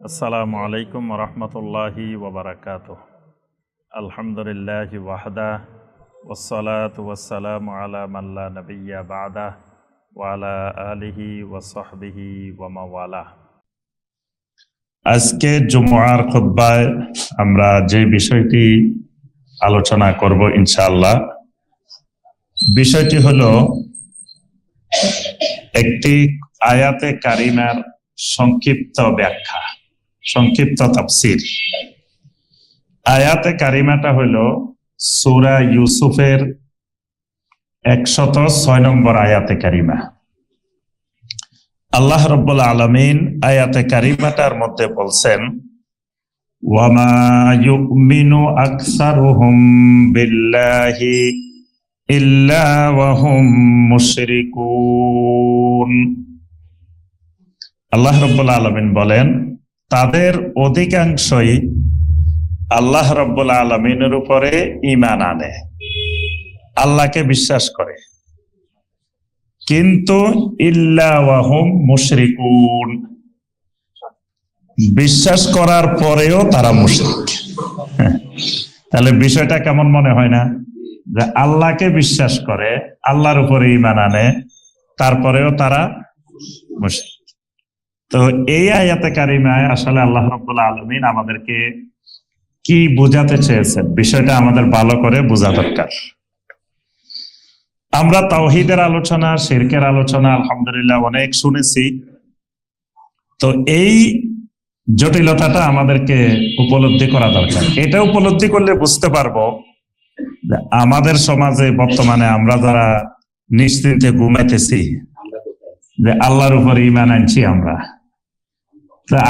আসসালামু আলাইকুম রহমতুল্লাহি ওবরাকাতুহ। আলহামদুলিল্লাহি ওয়াহদা ওয়াসসালাতু ওয়াসসালামু আলা মান লা নাবিয়্যা বা'দা ওয়া আলা আলিহি ওয়া সাহবিহি ওয়া মাওয়ালা। আজকে জুমআর খুতবায় আমরা যে বিষয়টি আলোচনা করব ইনশাআল্লাহ, বিষয়টি হলো একটি আয়াতে কারিমার সংক্ষিপ্ত ব্যাখ্যা, সংক্ষিপ্ত তাফসীর। আয়াতে কারিমাটা হলো সূরা ইউসুফের 106 নম্বর আয়াতে কারিমা। আল্লাহ রাব্বুল আলামিন আয়াতে কারিমাটার মধ্যে বলছেন, ওয়ামা ইউমিনু আকসারুহুম বিল্লাহি ইল্লা ওয়া হুম মুশরিকুন। আল্লাহ রাব্বুল আলামিন বলেন, তাদের অধিকাংশই আল্লাহ রাব্বুল আলামিনের উপরে ঈমান আনে, আল্লাহকে বিশ্বাস করে, কিন্তু ইল্লা ওয়া হুম মুশরিকুন, বিশ্বাস করার পরেও তারা মুশরিক। তাহলে বিষয়টা কেমন মনে হয় না, যে আল্লাহকে বিশ্বাস করে, আল্লাহর উপরে ঈমান আনে, তারপরেও তারা মুশরিক। তো এই আয়াতে কারিমায় আসলে আল্লাহ রাব্বুল আলামিন আমাদেরকে কি বোঝাতে চেয়েছেন, বিষয়টা আমাদের ভালো করে বোঝা দরকার। আমরা তাওহীদের আলোচনা, শিরকের আলোচনা আলহামদুলিল্লাহ অনেক শুনেছি। তো এই জটিলতাটা আমাদেরকে উপলব্ধি করা দরকার। এটা উপলব্ধি করলে বুঝতে পারবো যে আমাদের সমাজে বর্তমানে আমরা যারা নিশ্চিন্তে ঘুমাইতেছি, যে আল্লাহর উপর ঈমান আনছি আমরা,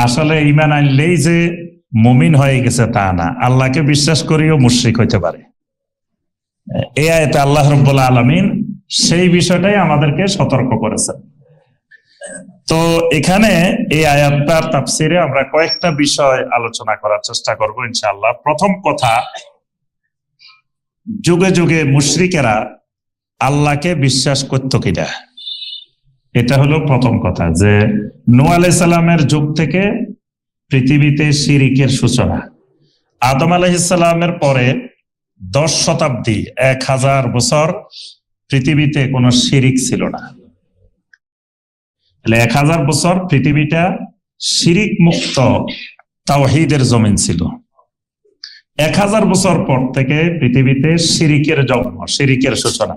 আসলে ঈমান আনলেই যে মুমিন হয়ে গেছে তা না, আল্লাহকে বিশ্বাস করিও মুশরিক হইতে পারে। এই আয়াতে আল্লাহ রাব্বুল আলামিন সেই বিষয়টাই আমাদেরকে সতর্ক করেছেন। তো এখানে এই আয়াতটার তাফসীরে আমরা কয়েকটা বিষয় আলোচনা করার চেষ্টা করব ইনশাআল্লাহ। প্রথম কথা, যুগে যুগে মুশরিকেরা আল্লাহকে বিশ্বাস করত কিনা, এটা হলো প্রথম কথা। যে নূহ আলাইহিস সালামের যুগ থেকে পৃথিবীতে শিরিকের সূচনা। আদম আলাইহিস সালামের পরে 10 শতাব্দী, 1000 বছর পৃথিবীতে কোনো শিরিক ছিল না। 1000 বছর পৃথিবীটা শিরিক মুক্ত তাওহীদের জমিন ছিল। 1000 বছর পর থেকে পৃথিবীতে শিরিকের জন্ম, শিরিকের সূচনা।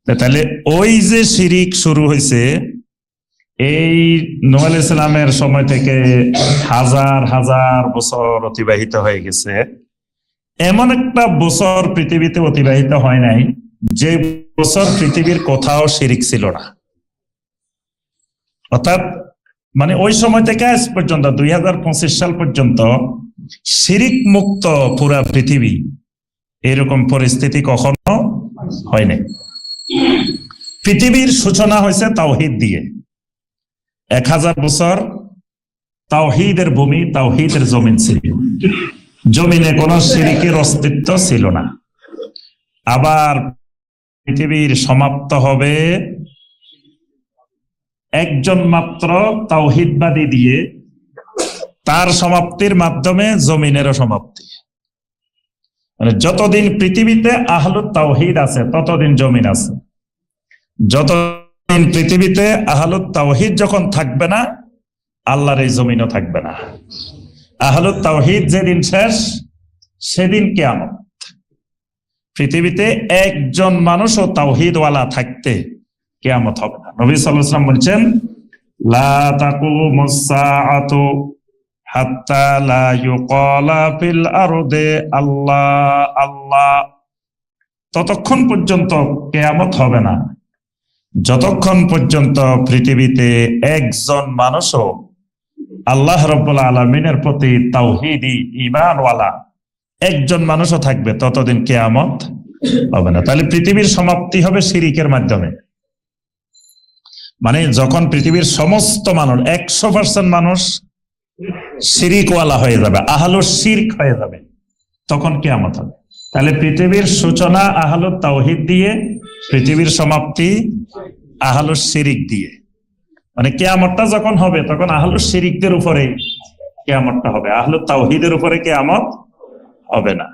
তাহলে ওই যে শিরিক শুরু হয়েছে, এই নূহ আলাইহিস সালামের সময় থেকে হাজার হাজার বছর অতিবাহিত হয়ে গেছে। এমন একটা বছর পৃথিবীতে অতিবাহিত হয় নাই যে বছর পৃথিবীর কোথাও শিরিক ছিল না। অর্থাৎ মানে ওই সময় থেকে আজ পর্যন্ত 2025 সাল পর্যন্ত শিরিক মুক্ত পুরা পৃথিবী, এরকম পরিস্থিতি কখনো হয় নাই। পৃথিবীর সূচনা হয়েছে তাওহীদ দিয়ে। 1000 বছর তাওহীদের ভূমি, তাওহীদের জমিন ছিল, জমিনে কোনো শিরিকের অস্তিত্ব ছিল না। আবার পৃথিবীর সমাপ্ত হবে একজন মাত্র তাওহীদবাদী দিয়ে, তার সমাপ্তির মাধ্যমে জমিনেরও সমাপ্তি। মানে যতদিন পৃথিবীতে আহলুত তাওহীদ আছে ততদিন জমিন আছে। যতদিন পৃথিবীতে আহলুত তাওহীদ যখন থাকবে না, আল্লাহর এই জমিনও থাকবে না। আহলুত তাওহীদ যেদিন শেষ, সেদিন কিয়ামত। পৃথিবীতে একজন মানুষও তাওহীদওয়ালা থাকতে কিয়ামত হবে না। নবী সাল্লাল্লাহু আলাইহি ওয়াসাল্লাম বলেছেন, লা তাকুমুস সাআতু হাত্তা লা ইউকালা ফিল আরদি আল্লাহ আল্লাহ। ততক্ষণ পর্যন্ত কিয়ামত হবে না যতক্ষণ পর্যন্ত পৃথিবীতে একজন মানুষও আল্লাহ রাব্বুল আলামিনের প্রতি তাওহীদি ঈমানওয়ালা একজন মানুষও থাকবে, ততদিন কিয়ামত হবে না। তাহলে পৃথিবীর সমাপ্তি হবে শিরিকের মাধ্যমে। মানে যখন পৃথিবীর সমস্ত মানুষ, 100% মানুষ শিরিকওয়ালা হয়ে যাবে, আহলুশ শিরক হয়ে যাবে, তখন কিয়ামত হবে। তাহলে পৃথিবীর সূচনা আহলুত তাওহীদ দিয়ে, পৃথিবীর সমাপ্তি আহলুশ শিরক দিয়ে। মানে কিয়ামতটা যখন হবে তখন আহলুশ শিরকদের উপরে কিয়ামতটা হবে, আহলুত তাওহীদের উপরে কিয়ামত হবে না।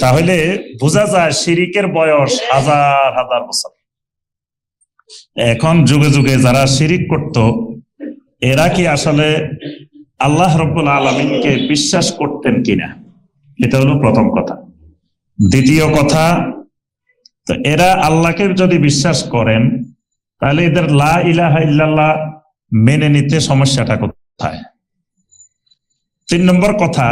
তাহলে বোঝা যায় শিরিকের বয়স হাজার হাজার বছর। এখন যুগে যুগে যারা শিরিক করত, এরা কি আসলে আল্লাহ রাব্বুল আলামিনকে বিশ্বাস করতেন কিনা, এটা হলো প্রথম কথা। দ্বিতীয় কথা, তো এরা আল্লাহকে যদি বিশ্বাস করেন, তাহলে এদের লা ইলাহা ইল্লাল্লাহ মেনে নিতে সমস্যাটা কোথায়? 3 নম্বর কথা,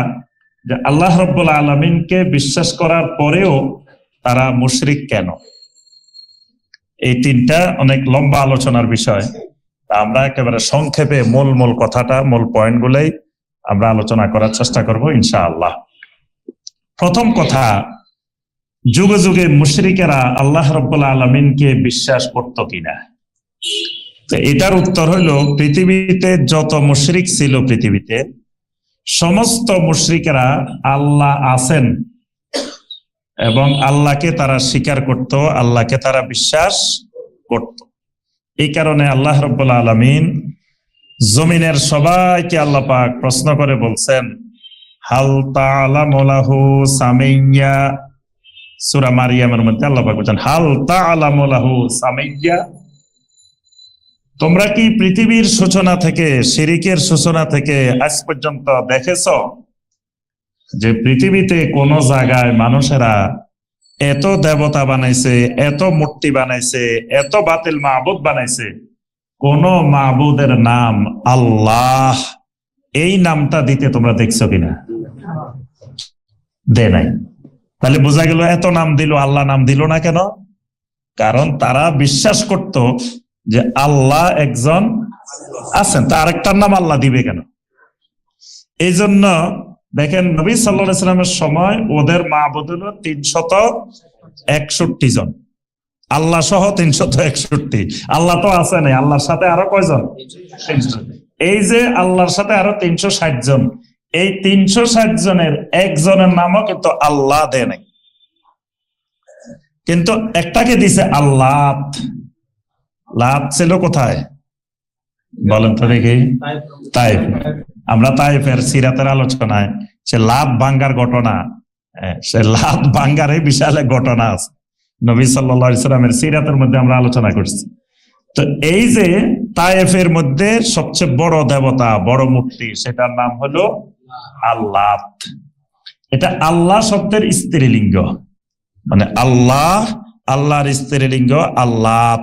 যে আল্লাহ রাব্বুল আলামিনকে বিশ্বাস করার পরেও তারা মুশরিক কেন? এই 3টা অনেক লম্বা আলোচনার বিষয়। আমরা একেবারে সংক্ষেপে মূল কথাটা, মূল পয়েন্টগুলোই আমরা আলোচনা করার চেষ্টা করব ইনশাআল্লাহ। প্রথম কথা, যুগে যুগে মুশরিকেরা আল্লাহ রাব্বুল আলামিনকে বিশ্বাস করত কিনা? তো এটার উত্তর হলো, পৃথিবীতে যত মুশরিক ছিল, পৃথিবীতে সমস্ত মুশরিকেরা আল্লাহ আছেন এবং আল্লাহকে তারা স্বীকার করত, আল্লাহকে তারা বিশ্বাস করত। এই কারণে আল্লাহ রাব্বুল আলামিন জমিনের সবাইকে আল্লাহ পাক প্রশ্ন করে বলছেন, হাল তা'লামু লাহু সামিয়্যা। সূরা মারিয়ামের মধ্যে আল্লাহ পাক বলেন, হাল তা'লামু লাহু সামিয়্যা। তোমরা কি পৃথিবীর সূচনা থেকে, শিরিকের সূচনা থেকে আজ পর্যন্ত দেখেছো যে পৃথিবীতে কোন জায়গায় মানুষেরা এত দেবতা বানাইছে, এত মূর্তি বানাইছে, এত বাতিল মাবুদ বানাইছে, কোন মাবুদের নাম আল্লাহ এই নামটা দিতে তোমরা দেখছো কিনা? দে নাই। তাহলে বোঝা গেল এত নাম দিল, আল্লাহ নাম দিল না কেন? কারণ তারা বিশ্বাস করত যে আল্লাহ একজন আছেন, তা আরেকটার নাম আল্লাহ দিবে কেন? এই জন্য দেখেন, নবী সাল্লাল্লাহু আলাইহি ওয়াসাল্লামের সময় ওদের মাবুদ হলো 361 জন, আল্লাহ সহ 361। আল্লাহ তো আছে নাই, আল্লাহর সাথে আরো কয়জন? 300। এই যে আল্লাহর সাথে আরো 360 জন, এই 360 জনের একজনের নামও কিন্তু আল্লাহ দেয় নাই, কিন্তু একটাকে দিছে আল্লাহ। লাত ছিল কোথায় বলেন তো দেখি? তাইফ। আমরা তাইফের সিরাতের আলোচনায় সে লাত ভাঙ্গার ঘটনা, সে লাত ভাঙ্গার এই বিশাল এক ঘটনা আছে নবী সাল্লাল্লাহু আলাইহি সাল্লামের সিরাতের মধ্যে আমরা আলোচনা করছি। তো এই যে তাইফের মধ্যে সবচেয়ে বড় দেবতা, বড় মূর্তি, সেটার নাম হলো আল্লাহ। এটা আল্লাহ শব্দের স্ত্রীলিঙ্গ, মানে আল্লাহ, আল্লাহর স্ত্রীলিঙ্গ আল্লাহ।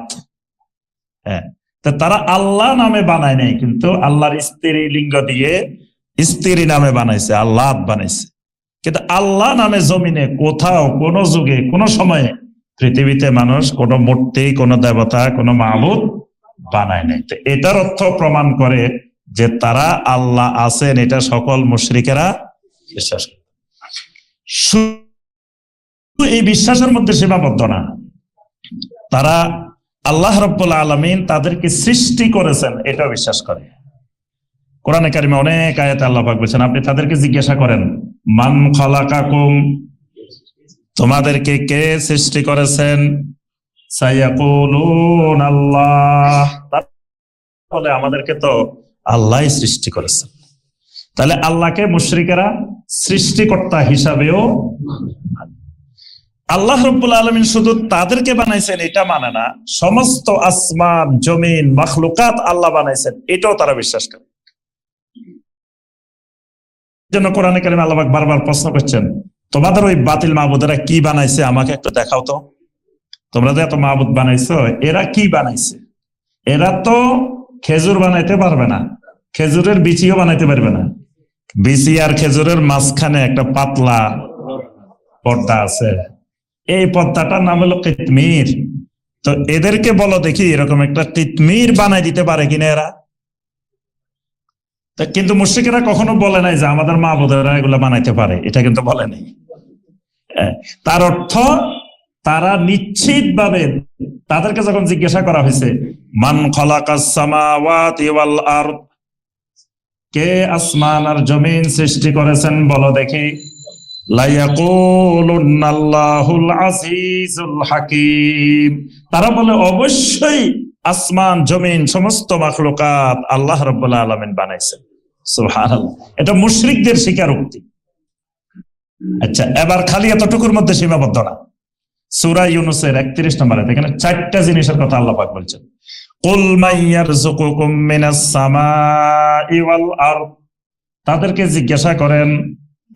হ্যাঁ, তারা আল্লাহ নামে বানায় নাই, কিন্তু আল্লাহর স্ত্রীলিঙ্গ দিয়ে স্ত্রী নামে বানাইছে, আল্লাহ বানাইছে। কিন্তু আল্লাহ নামে জমিনে কোথাও, কোন যুগে, কোন সময়ে পৃথিবীতে মানুষ কোন মূর্তি, কোন দেবতা, কোন মাবুদ বানায় নাই। তো এটার অর্থ প্রমাণ করে যে তারা আল্লাহ আছেন, এটা সকল মুশরিকেরা বিশ্বাস করে। শুধু এই বিশ্বাসের মধ্যে সীমাবদ্ধ না, তারা আল্লাহ রাব্বুল আলামিন তাদেরকে সৃষ্টি করেছেন এটাও বিশ্বাস করে। কোরআনে কারিমে অনেক আয়াতে আল্লাহ পাক বলেছেন, আপনি তাদেরকে জিজ্ঞাসা করেন, মান খালাকাকুম, তোমাদেরকে কে সৃষ্টি করেছেন? সায়াকুলুন আল্লাহ, বলে আমাদেরকে তো আল্লাহই সৃষ্টি করেছেন। তাহলে আল্লাহকে মুশরিকেরা সৃষ্টিকর্তা হিসাবেও, আল্লাহ রাব্বুল আলামিন শুধু তাদেরকে বানাইছেন এটা মানে না, সমস্ত আসমান, জমিন, মাখলুকাত আল্লাহ বানাইছেন এটাও তারা বিশ্বাস করে। জন্য কোরআনে কারিমে আল্লাহ পাক বারবার প্রশ্ন করছেন, তোমাদের ওই বাতিল মাবুদেরা কি বানাইছে আমাকে একটু দেখাও তো। তোমরা যে এত মাবুদ বানাইছো, এরা কি বানাইছে? এরা তো খেজুর বানাইতে পারবে না, খেজুরের বিচিও বানাইতে পারবে না। বিচি আর খেজুরের মাঝখানে একটা পাতলা পর্দা আছে, এই পর্দাটার নাম হলো কিতমির। তো এদেরকে বলো দেখি এরকম একটা কিতমির বানাই দিতে পারে কিনা এরা? কিন্তু মুশরিকেরা কখনো বলে নাই যে আমাদের মাবুদেরা এগুলো বানাইতে পারে, এটা কিন্তু বলে নাই। তার অর্থ তারা নিশ্চিত ভাবে, তাদেরকে যখন জিজ্ঞাসা করা হয়েছে মান খালাকাস সামাওয়াতি ওয়াল আরদ, কে আসমান আর জমিন সৃষ্টি করেছেন বলো দেখি, লায়াকুলুন্নাল্লাহুল আজিজুল হাকিম, তারা বলে অবশ্যই আসমান, জমিন, সমস্ত মাখলুকাত আল্লাহ রাব্বুল আলামিন বানাইছেন। সুবহানাল্লাহ, এটা মুশরিকদের স্বীকারোক্তি। আচ্ছা, এবার খালি এতটুকুর মধ্যে সীমাবদ্ধ না। সূরা ইউনূসের 31 নম্বর আয়াত, এখানে 4টা জিনিসের কথা আল্লাহ পাক বলছেন। কুল মান ইয়ারযুকুকুম মিনাস সামাই ওয়াল আরদ, তাদেরকে জিজ্ঞাসা করেন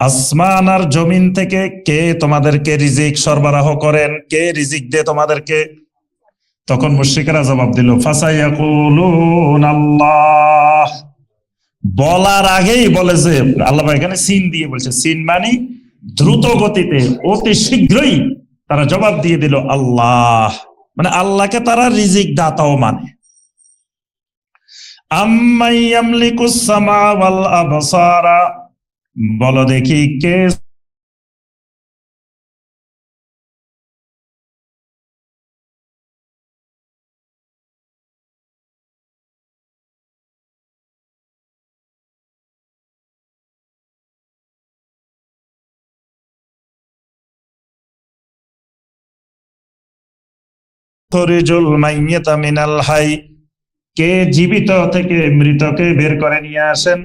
আসমান আর জমিন থেকে কে তোমাদেরকে রিজিক সরবরাহ করেন, কে রিজিক দেয় তোমাদেরকে? তখন মুশরিকরা জবাব দিল ফাসায়াকুলুন আল্লাহ। বলার আগেই বলে যে আল্লাহ এখানে সিন দিয়ে বলছে, সিন মানে দ্রুত গতিতে, অতি শীঘ্রই তারা জবাব দিয়ে দিল আল্লাহ, মানে আল্লাহকে তারা রিজিক দাতাও মানে। আম্মান ইয়ামলিকুস সামা ওয়াল আবসারা, বলো দেখি কে খরিজুল মাইয়াতা মিনাল হাই, কে জীবিত থেকে মৃতকে বের করে নিয়ে আসেন,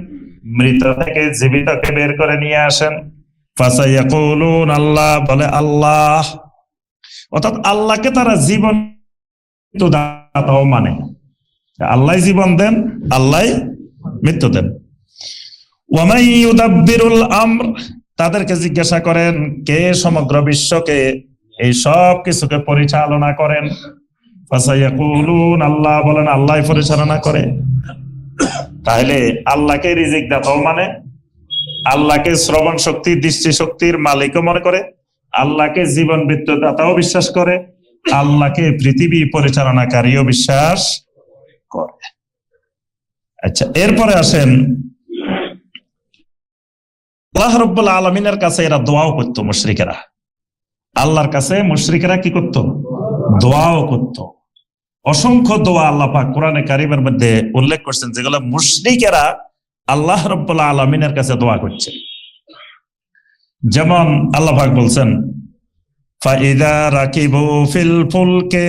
মৃত থেকে জীবিতকে বের করে নিয়ে আসেন। ফাসায়াকুলুন আল্লাহ, বলে আল্লাহ, অর্থাৎ আল্লাহকে তারা জীবন দাতাও মানে। আল্লাহ জীবন দেন, আল্লাহ মৃত্যু দেন। ওয়া মান ইউদাব্বিরুল আমর, তাদেরকে জিজ্ঞাসা করেন কে সমগ্র বিশ্বকে, এই সব কিছুকে পরিচালনা করেন। ফাসায়াকুলুন আল্লাহ, বলেন আল্লাহ পরিচালনা করে। তাহলে আল্লাহকে রিজিক দাতাও মানে, আল্লাহকে শ্রবণ শক্তি দৃষ্টি শক্তির মালিকও মনে করে, আল্লাহকে জীবন মৃত্যু দাতাও বিশ্বাস করে, আল্লাহকে পৃথিবী পরিচালনাকারীও বিশ্বাস করে। আচ্ছা, এরপরে আসেন আল্লাহ রাব্বুল আলামিনের কাছে এরা দোয়াও করতো মুশরিকেরা। আল্লাহর কাছে মুশরিকেরা কি করত? দোয়াও করত। অসংখ্য দোয়া আল্লাহ পাক কোরআনে কারিমের মধ্যে উল্লেখ করছেন, যেগুলো মুশরিকেরা আল্লাহ রাব্বুল আলামিনের কাছে দোয়া করছে। যেমন আল্লাহ পাক বলছেন ফাইদা রাকিবু ফিল ফুলকে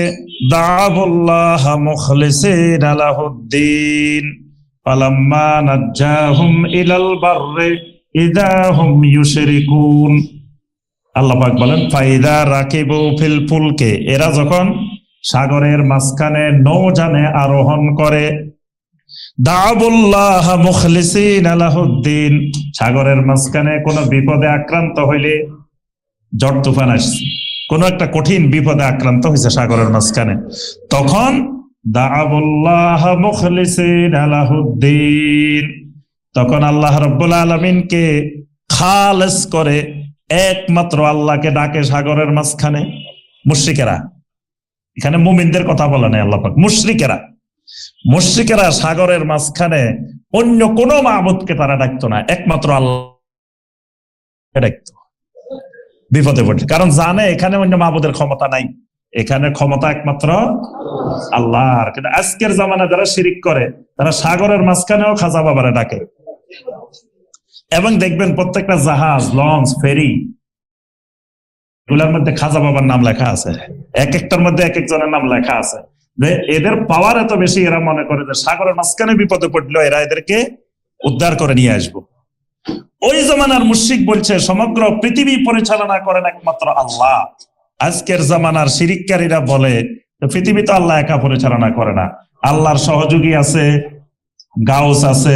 দাআবুল্লাহ মুখলিসিনা লাহুদ্দিন ফালাম্মা নাজ্জাহুম ইলাল বাররি ইযা হুম ইউশরিকুন। আল্লাহ পাক বলেন ফাইদা রাকিবু ফিল ফুলকে, এরা যখন সাগরের মাঝখানে নৌযানে আরোহণ করে, দাআবুল্লাহ মুখলিসিনা লাহুদ্দিন, সাগরের মাঝখানে কোনো বিপদে আক্রান্ত হইলে, ঝড় তুফান আসছে, কোন একটা কঠিন বিপদে আক্রান্ত হয়েছে সাগরের মাঝখানে, তখন দাআবুল্লাহ মুখলিসিনা লাহুদ্দিন, তখন আল্লাহ রাব্বুল আলামিনকে খালেস করে একমাত্র আল্লাহকে ডাকে সাগরের মাঝখানে। মুশরিকেরা, এখানে মুমিনদের কথা বলে নাই আল্লাহ পাক, মুশরিকেরা সাগরের মাঝখানে অন্য কোন মাবুদকে তারা ডাকতো না, একমাত্র আল্লাহকে ডাকতো বিপদে পড়ে, কারণ জানে এখানে অন্য মাবুদের ক্ষমতা নাই, এখানে ক্ষমতা একমাত্র আল্লাহর। কিন্তু আজকের জামানায় যারা শিরিক করে, তারা সাগরের মাঝখানেও খাজা বাবারে ডাকে। এবং দেখবেন প্রত্যেকটা জাহাজ, লঞ্চ, ফেরি, এগুলোর মধ্যে খাজা বাবার নাম লেখা আছে, এক একটার মধ্যে এক একজনের নাম লেখা আছে। যে এদের পাওয়ার এত বেশি, এরা মনে করে যে সাগরের মাঝখানে বিপদে পড়লো এরা এদেরকে উদ্ধার করে নিয়ে আসবো। ওই জামানার মুশরিক বলছে সমগ্র পৃথিবী পরিচালনা করেন একমাত্র আল্লাহ। আজকের জামানার শিরিককারীরা বলে পৃথিবী তো আল্লাহ একা পরিচালনা করে না, আল্লাহর সহযোগী আছে, গাউস আছে,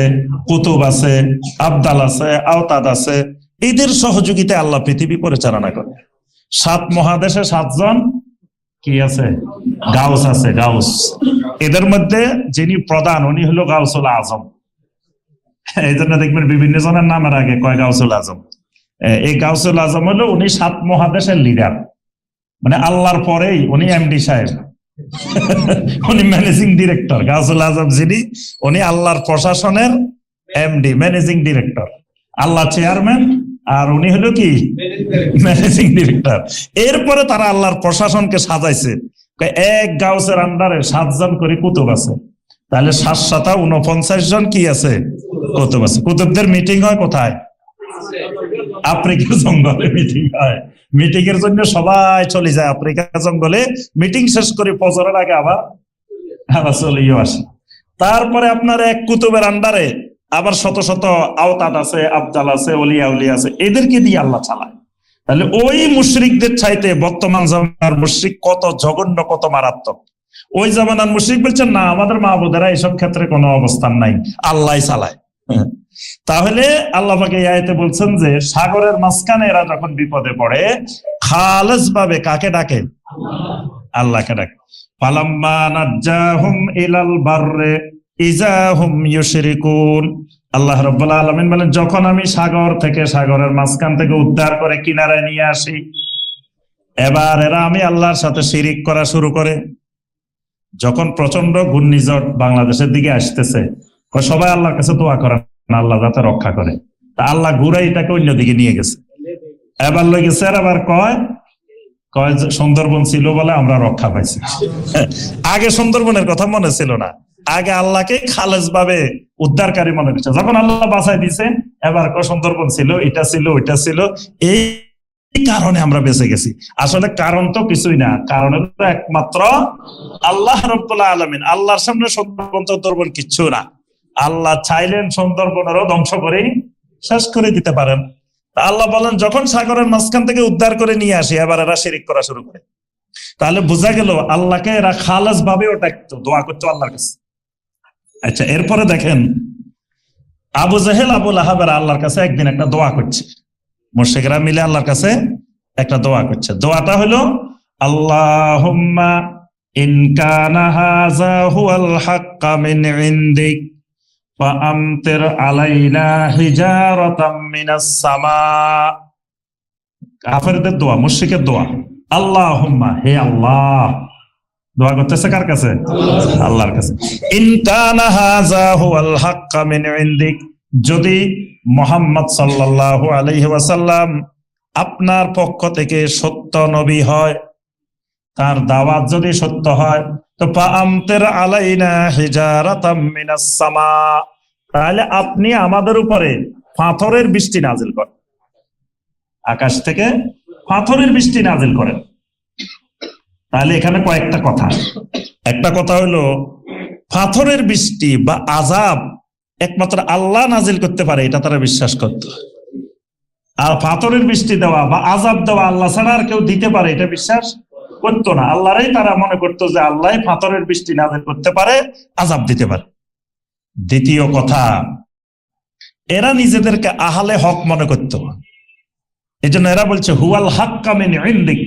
কুতুব আছে, আবদাল আছে, আওতাদ আছে, এদের সহযোগিতায় আল্লাহ পৃথিবী পরিচালনা করে। 7 মহাদেশে 7 জন কি আছে? গাউস আছে, গাউস। এদের মধ্যে যিনি প্রধান উনি হলো গাউসুল আজম। এই জন্য দেখবেন বিভিন্ন জনের নামের আগে কয় গাউসুল আজম। এই গাউসুল আজম হলো উনি 7 মহাদেশের লিডার, মানে আল্লাহর পরেই উনি এমডি সাহেব, উনি ম্যানেজিং ডিরেক্টর। গাউসুল আজম যিনি, উনি আল্লাহর প্রশাসনের এমডি, ম্যানেজিং ডিরেক্টর। আল্লাহ চেয়ারম্যান আর উনি হলো কি ম্যানেজিং ডিরেক্টর। এরপরে তারা আল্লাহর প্রশাসনকে সাজাইছে, এক গাউসের আন্ডারে 7 জন করে কুতুব আছে, তাহলে 749 জন কি আছে? কুতুব আছে। কুতুবদের মিটিং হয় কোথায়? আফ্রিকার জঙ্গলে মিটিং হয়। মিটিং এর জন্য সবাই চলে যায় আফ্রিকা জঙ্গলে, মিটিং শেষ করে ফজরের আগে আবার চলেও আসে। তারপরে আপনার এক কুতুবের আন্ডারে আবার শত শত আওতাদ আছে, আবদাল আছে, অলিয়া উলিয়া আছে, এদেরকে দিয়ে আল্লাহ চালায়। তাহলে ওই মুশরিকদের চাইতে বর্তমান জামানার মুশরিক কত জঘন্য, কত মারাত্মক। ওই জামানার মুশরিক বলছেন না, আমাদের মাহবুদেরা এসব ক্ষেত্রে কোনো অবস্থান নাই, আল্লাহ চালায়। তাহলে আল্লাহ পাক এই আয়াতে বলছেন যে সাগরের মাঝখানে এরা যখন বিপদে পড়ে খালেস ভাবে কাকে ডাকে? আল্লাহকে ডাকে। ফালাম্মা নাজ্জাহুম ইলাল বাররে ইযা হুম ইউশরিকুন। আল্লাহ রাব্বুল আলামিন বলেন, যখন আমি সাগর থেকে, সাগরের মাঝখান থেকে উদ্ধার করে কিনারায় নিয়ে আসি, এবার এরা আমি আল্লাহর সাথে শিরিক করা শুরু করে। যখন প্রচন্ড ঘূর্ণিঝড় বাংলাদেশের দিকে আসতেছে, সবাই আল্লাহর কাছে দোয়া করেন আল্লাহ যাতে রক্ষা করে। তা আল্লাহ ঘুরে এটাকে অন্যদিকে নিয়ে গেছে। এবার লই গেছে, আবার কয় সুন্দরবন ছিল বলে আমরা রক্ষা পাইছি। আগে সুন্দরবনের কথা মনে ছিল না, আগে আল্লাহকে খালেজ ভাবে উদ্ধারকারী মনে করছে। যখন আল্লাহ বাঁচাই দিছে, এবার সুন্দরবন ছিল, এটা ছিল, ওইটা ছিল, এই কারণে আমরা বেঁচে গেছি। আসলে কারণ তো কিছুই না, কারণ তো একমাত্র আল্লাহ রাব্বুল আলামিন। আল্লাহর সামনে সুন্দরবন কিচ্ছু না। আল্লাহ চাইলেন সুন্দরবনেরও ধ্বংস করে শেষ করে দিতে পারেন। আল্লাহ বলেন, যখন সাগরের মাঝখান থেকে উদ্ধার করে নিয়ে আসি, এবার এরা শিরিক করা শুরু করে। তাহলে বোঝা গেল আল্লাহকে এরা খালেস ভাবে ডাকতো, দোয়া করতো আল্লাহর কাছে। আচ্ছা, এরপরে দেখেন আবু জাহেল, আবু লাহাবের আল্লাহর কাছে একদিন একটা দোয়া করছে। মুশরিকরা মিলে আল্লাহর কাছে একটা দোয়া করছে। দোয়াটা হলো, আল্লাহুম্মা ইন কানা হাযা হুয়াল হাক্কা মিন ইনদিক ফাআমতির আলাইনা হিজারাতাম মিনাস সামা। কাফেরদের দোয়া, মুশরিকের দোয়া। আল্লাহুম্মা, হে আল্লাহ, দোয়া করতেছে কার কাছে? আল্লাহর কাছে। ইন কানা হাযা হুয়াল হাক্কা মিন ইনদিক, যদি মুহাম্মদ সাল্লাল্লাহু আলাইহি ওয়াসাল্লাম আপনার পক্ষ থেকে সত্য নবী হয়, তার দাওয়াত যদি সত্য হয়, তো ফাআমতির আলাইনা হিজারাতাম মিনাস সামা, তাহলে আপনি আমাদের উপরে পাথরের বৃষ্টি নাজিল করেন, আকাশ থেকে পাথরের বৃষ্টি নাজিল করেন। তাহলে এখানে কয়েকটা কথা। একটা কথা হলো, পাথরের বৃষ্টি বা আযাব একমাত্র আল্লাহ নাজিল করতে পারে, এটা তারা বিশ্বাস করত। আর পাথরের বৃষ্টি দেওয়া বা আযাব দেওয়া আল্লাহ ছাড়া আর কেউ দিতে পারে, এটা বিশ্বাস করতো না। আল্লাহরই তারা মনে করতো যে আল্লাহ পাথরের বৃষ্টি নাজিল করতে পারে, আযাব দিতে পারে। দ্বিতীয় কথা, এরা নিজেদেরকে আহলে হক মনে করত। এই জন্য এরা বলছে হুয়াল হাক্কা মিন ইনদিক,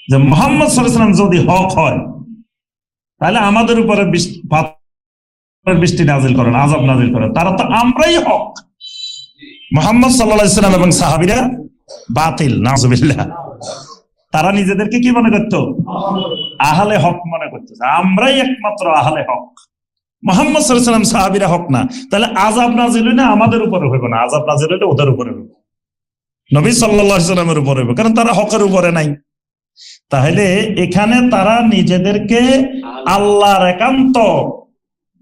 যে মুহাম্মদ সাল্লাল্লাহু আলাইহি ওয়াসাল্লাম যদি হক হয়, তাহলে আমাদের উপরে বৃষ্টি নাজিল করেন, আযাব নাজিল করেন। তারা তো আমরাই হক, মুহাম্মদ সাল্লাল্লাহু আলাইহি ওয়াসাল্লাম এবং সাহাবীরা বাতিল, নাউযুবিল্লাহ। তারা নিজেদেরকে কি মনে করত? আহলে হক মনে করত, আমরাই একমাত্র আহলে হক, মুহাম্মদ সাল্লাল্লাহু আলাইহি ওয়াসাল্লাম সাহাবীরা হক না। তাহলে আযাব নাজিল হইলে আমাদের উপরে হইব না, আযাব নাজিল হইলে ওদের উপরে হইব, নবী সাল্লাল্লাহু আলাইহি ওয়াসাল্লামের উপরে হইব, কারণ তারা হকের উপরে নাই। তাহলে এখানে তারা নিজেদেরকে আল্লাহর একান্ত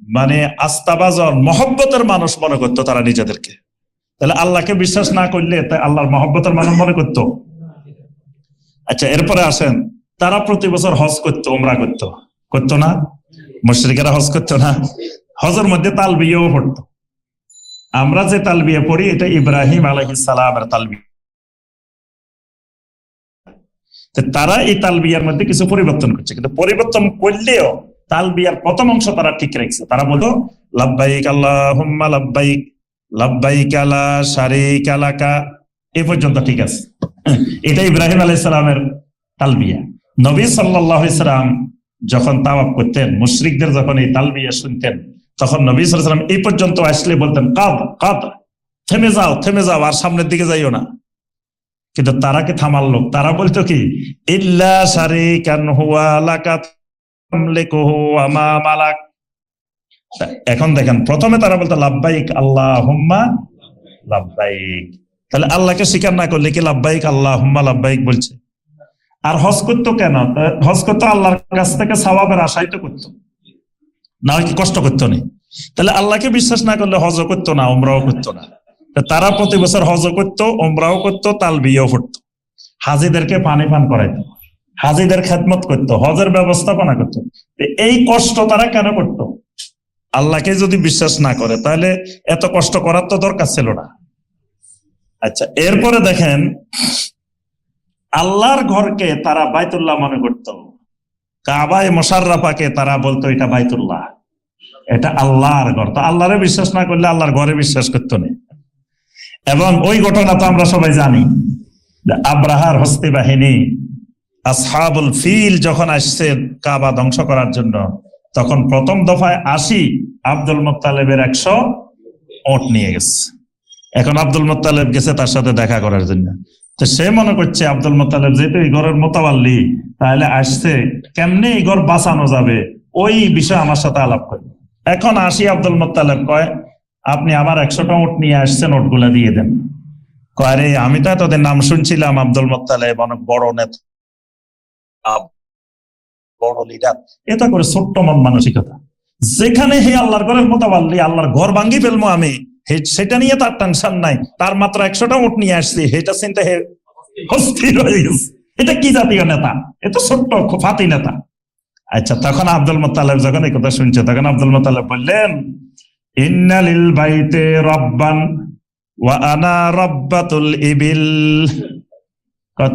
মানে আস্থাভাজন মহব্বতের মানুষ মনে করতো তারা নিজেদেরকে। তাহলে আল্লাহকে বিশ্বাস না করলে তাই আল্লাহর মহব্বতের মানুষ মনে করতো। আচ্ছা, এরপরে আসেন, তারা প্রতি বছর হজ করতো, উমরা করতো না? মুশরিকেরা হজ করতো না? হজের মধ্যে তালবিয়াও পড়তো। আমরা যে তালবিয়া পড়ি, এটা ইব্রাহিম আলাইহিস সালামের তালবিয়া। তারা এই তালবিয়ার মধ্যে কিছু পরিবর্তন করছে, কিন্তু পরিবর্তন করলেও তালবিয়ার প্রথম অংশ তারা ঠিক রাখছে। তারা বলতো লাব্বাইক আল্লাহুম্মা লাব্বাইক, লাব্বাইক লা শারীকা লাকা, এই পর্যন্ত ঠিক আছে। এটা ইব্রাহিম আলাইহিস সালামের তালবিয়া। নবী সাল্লাল্লাহু আলাইহি সাল্লাম যখন তাওয়াফ করতেন, মুশরিকদের যখন এই তালবিয়া শুনতেন, তখন নবী সাল্লাল্লাহু আলাইহি সাল্লাম এই পর্যন্ত আসলে বলতেন কাদ কাদ, থেমে যাও, থেমে যাও, আর সামনের দিকে যাইও না। কিন্তু তারা কি থামার লোক? তারা বলতো কি, ইল্লা শারীকান হুয়া লাকা তামলিকুহু ওয়া মা মালাক। এখন দেখেন, প্রথমে তারা বলতো লাব্বাইক আল্লাহুম্মা লাব্বাইক, তাহলে আল্লাহকে স্বীকার না করলে কি লাব্বাইক আল্লাহুম্মা লাব্বাইক বলছে? আর হজ করতো কেন? হজ করতো আল্লাহর কাছ থেকে সওয়াবের আশাই তো করতো, না কি কষ্ট করতো না? তাহলে আল্লাহকে বিশ্বাস না করলে হজও করতো না, উমরাও করতো না। তারা প্রতি বছর হজও করতো, উমরাও করতো, তালবিয়াও পড়তো, হাজিদেরকে পানি পান করাইতো, হাজিদের খেদমত করতো, হজের ব্যবস্থাপনা করতো। এই কষ্ট তারা কেন করতো? আল্লাহকে যদি বিশ্বাস না করে তাহলে এত কষ্ট করার তো দরকার ছিল না। আচ্ছা, এরপরে দেখেন আল্লাহর ঘরকে তারা বাইতুল্লাহ মনে করত, কাবায়ে মুশাররাফাকে তারা বলতো এটা বাইতুল্লাহ, এটা আল্লাহর ঘর। তো আল্লাহরে বিশ্বাস না করলে আল্লাহর ঘরে বিশ্বাস করতো না। এবং ওই ঘটনা তো আমরা সবাই জানি, আব্রাহার হস্তি বাহিনী আসহাবুল ফিল যখন আসছে কাবা ধ্বংস করার জন্য, তখন প্রথম দফায় 80 আব্দুল মুত্তালিবের 100 ওট নিয়ে গেছে। এখন আব্দুল মুত্তালিব গেছে তার সাথে দেখা করার জন্য। তো সে মনে করছে আব্দুল মুত্তালিব যেহেতু এই ঘরের মোতাবাল্লি, তাহলে আসছে কেমনে এই ঘর বাঁচানো যাবে ওই বিষয়ে আমার সাথে আলাপ করে। এখন 80 আব্দুল মুত্তালিব কয়, আপনি আমার 100টা ওট নিয়ে আসছেন, ওটগুলা দিয়ে দেন। কয়, আরে আমি তো এতদিন নাম শুনছিলাম আব্দুল মুত্তালিব অনেক বড় নেতা, বড় লিডার, এটা করে ছোট্ট মন মানসিকতা। যেখানে হে আল্লাহর ঘরের মোতাবাল্লি, আল্লাহর ঘর ভাঙ্গি ফেলবো আমি, সেটা নিয়ে তার টেনশন নাই, তার মাত্র 100টা উট নিয়ে আসছি, এটা চিন্তা হে অস্থির হয়ে গেছে। এটা কি জাতীয় নেতা? এটা ছোট্ট ফাতি নেতা। আচ্ছা, তখন আব্দুল মুত্তালিব যখন এই কথা শুনছে, তখন আব্দুল মুত্তালিব বললেন, ইন্না লিল বাইতে রব্বান ওয়া আনা রব্বাতুল ইবিল।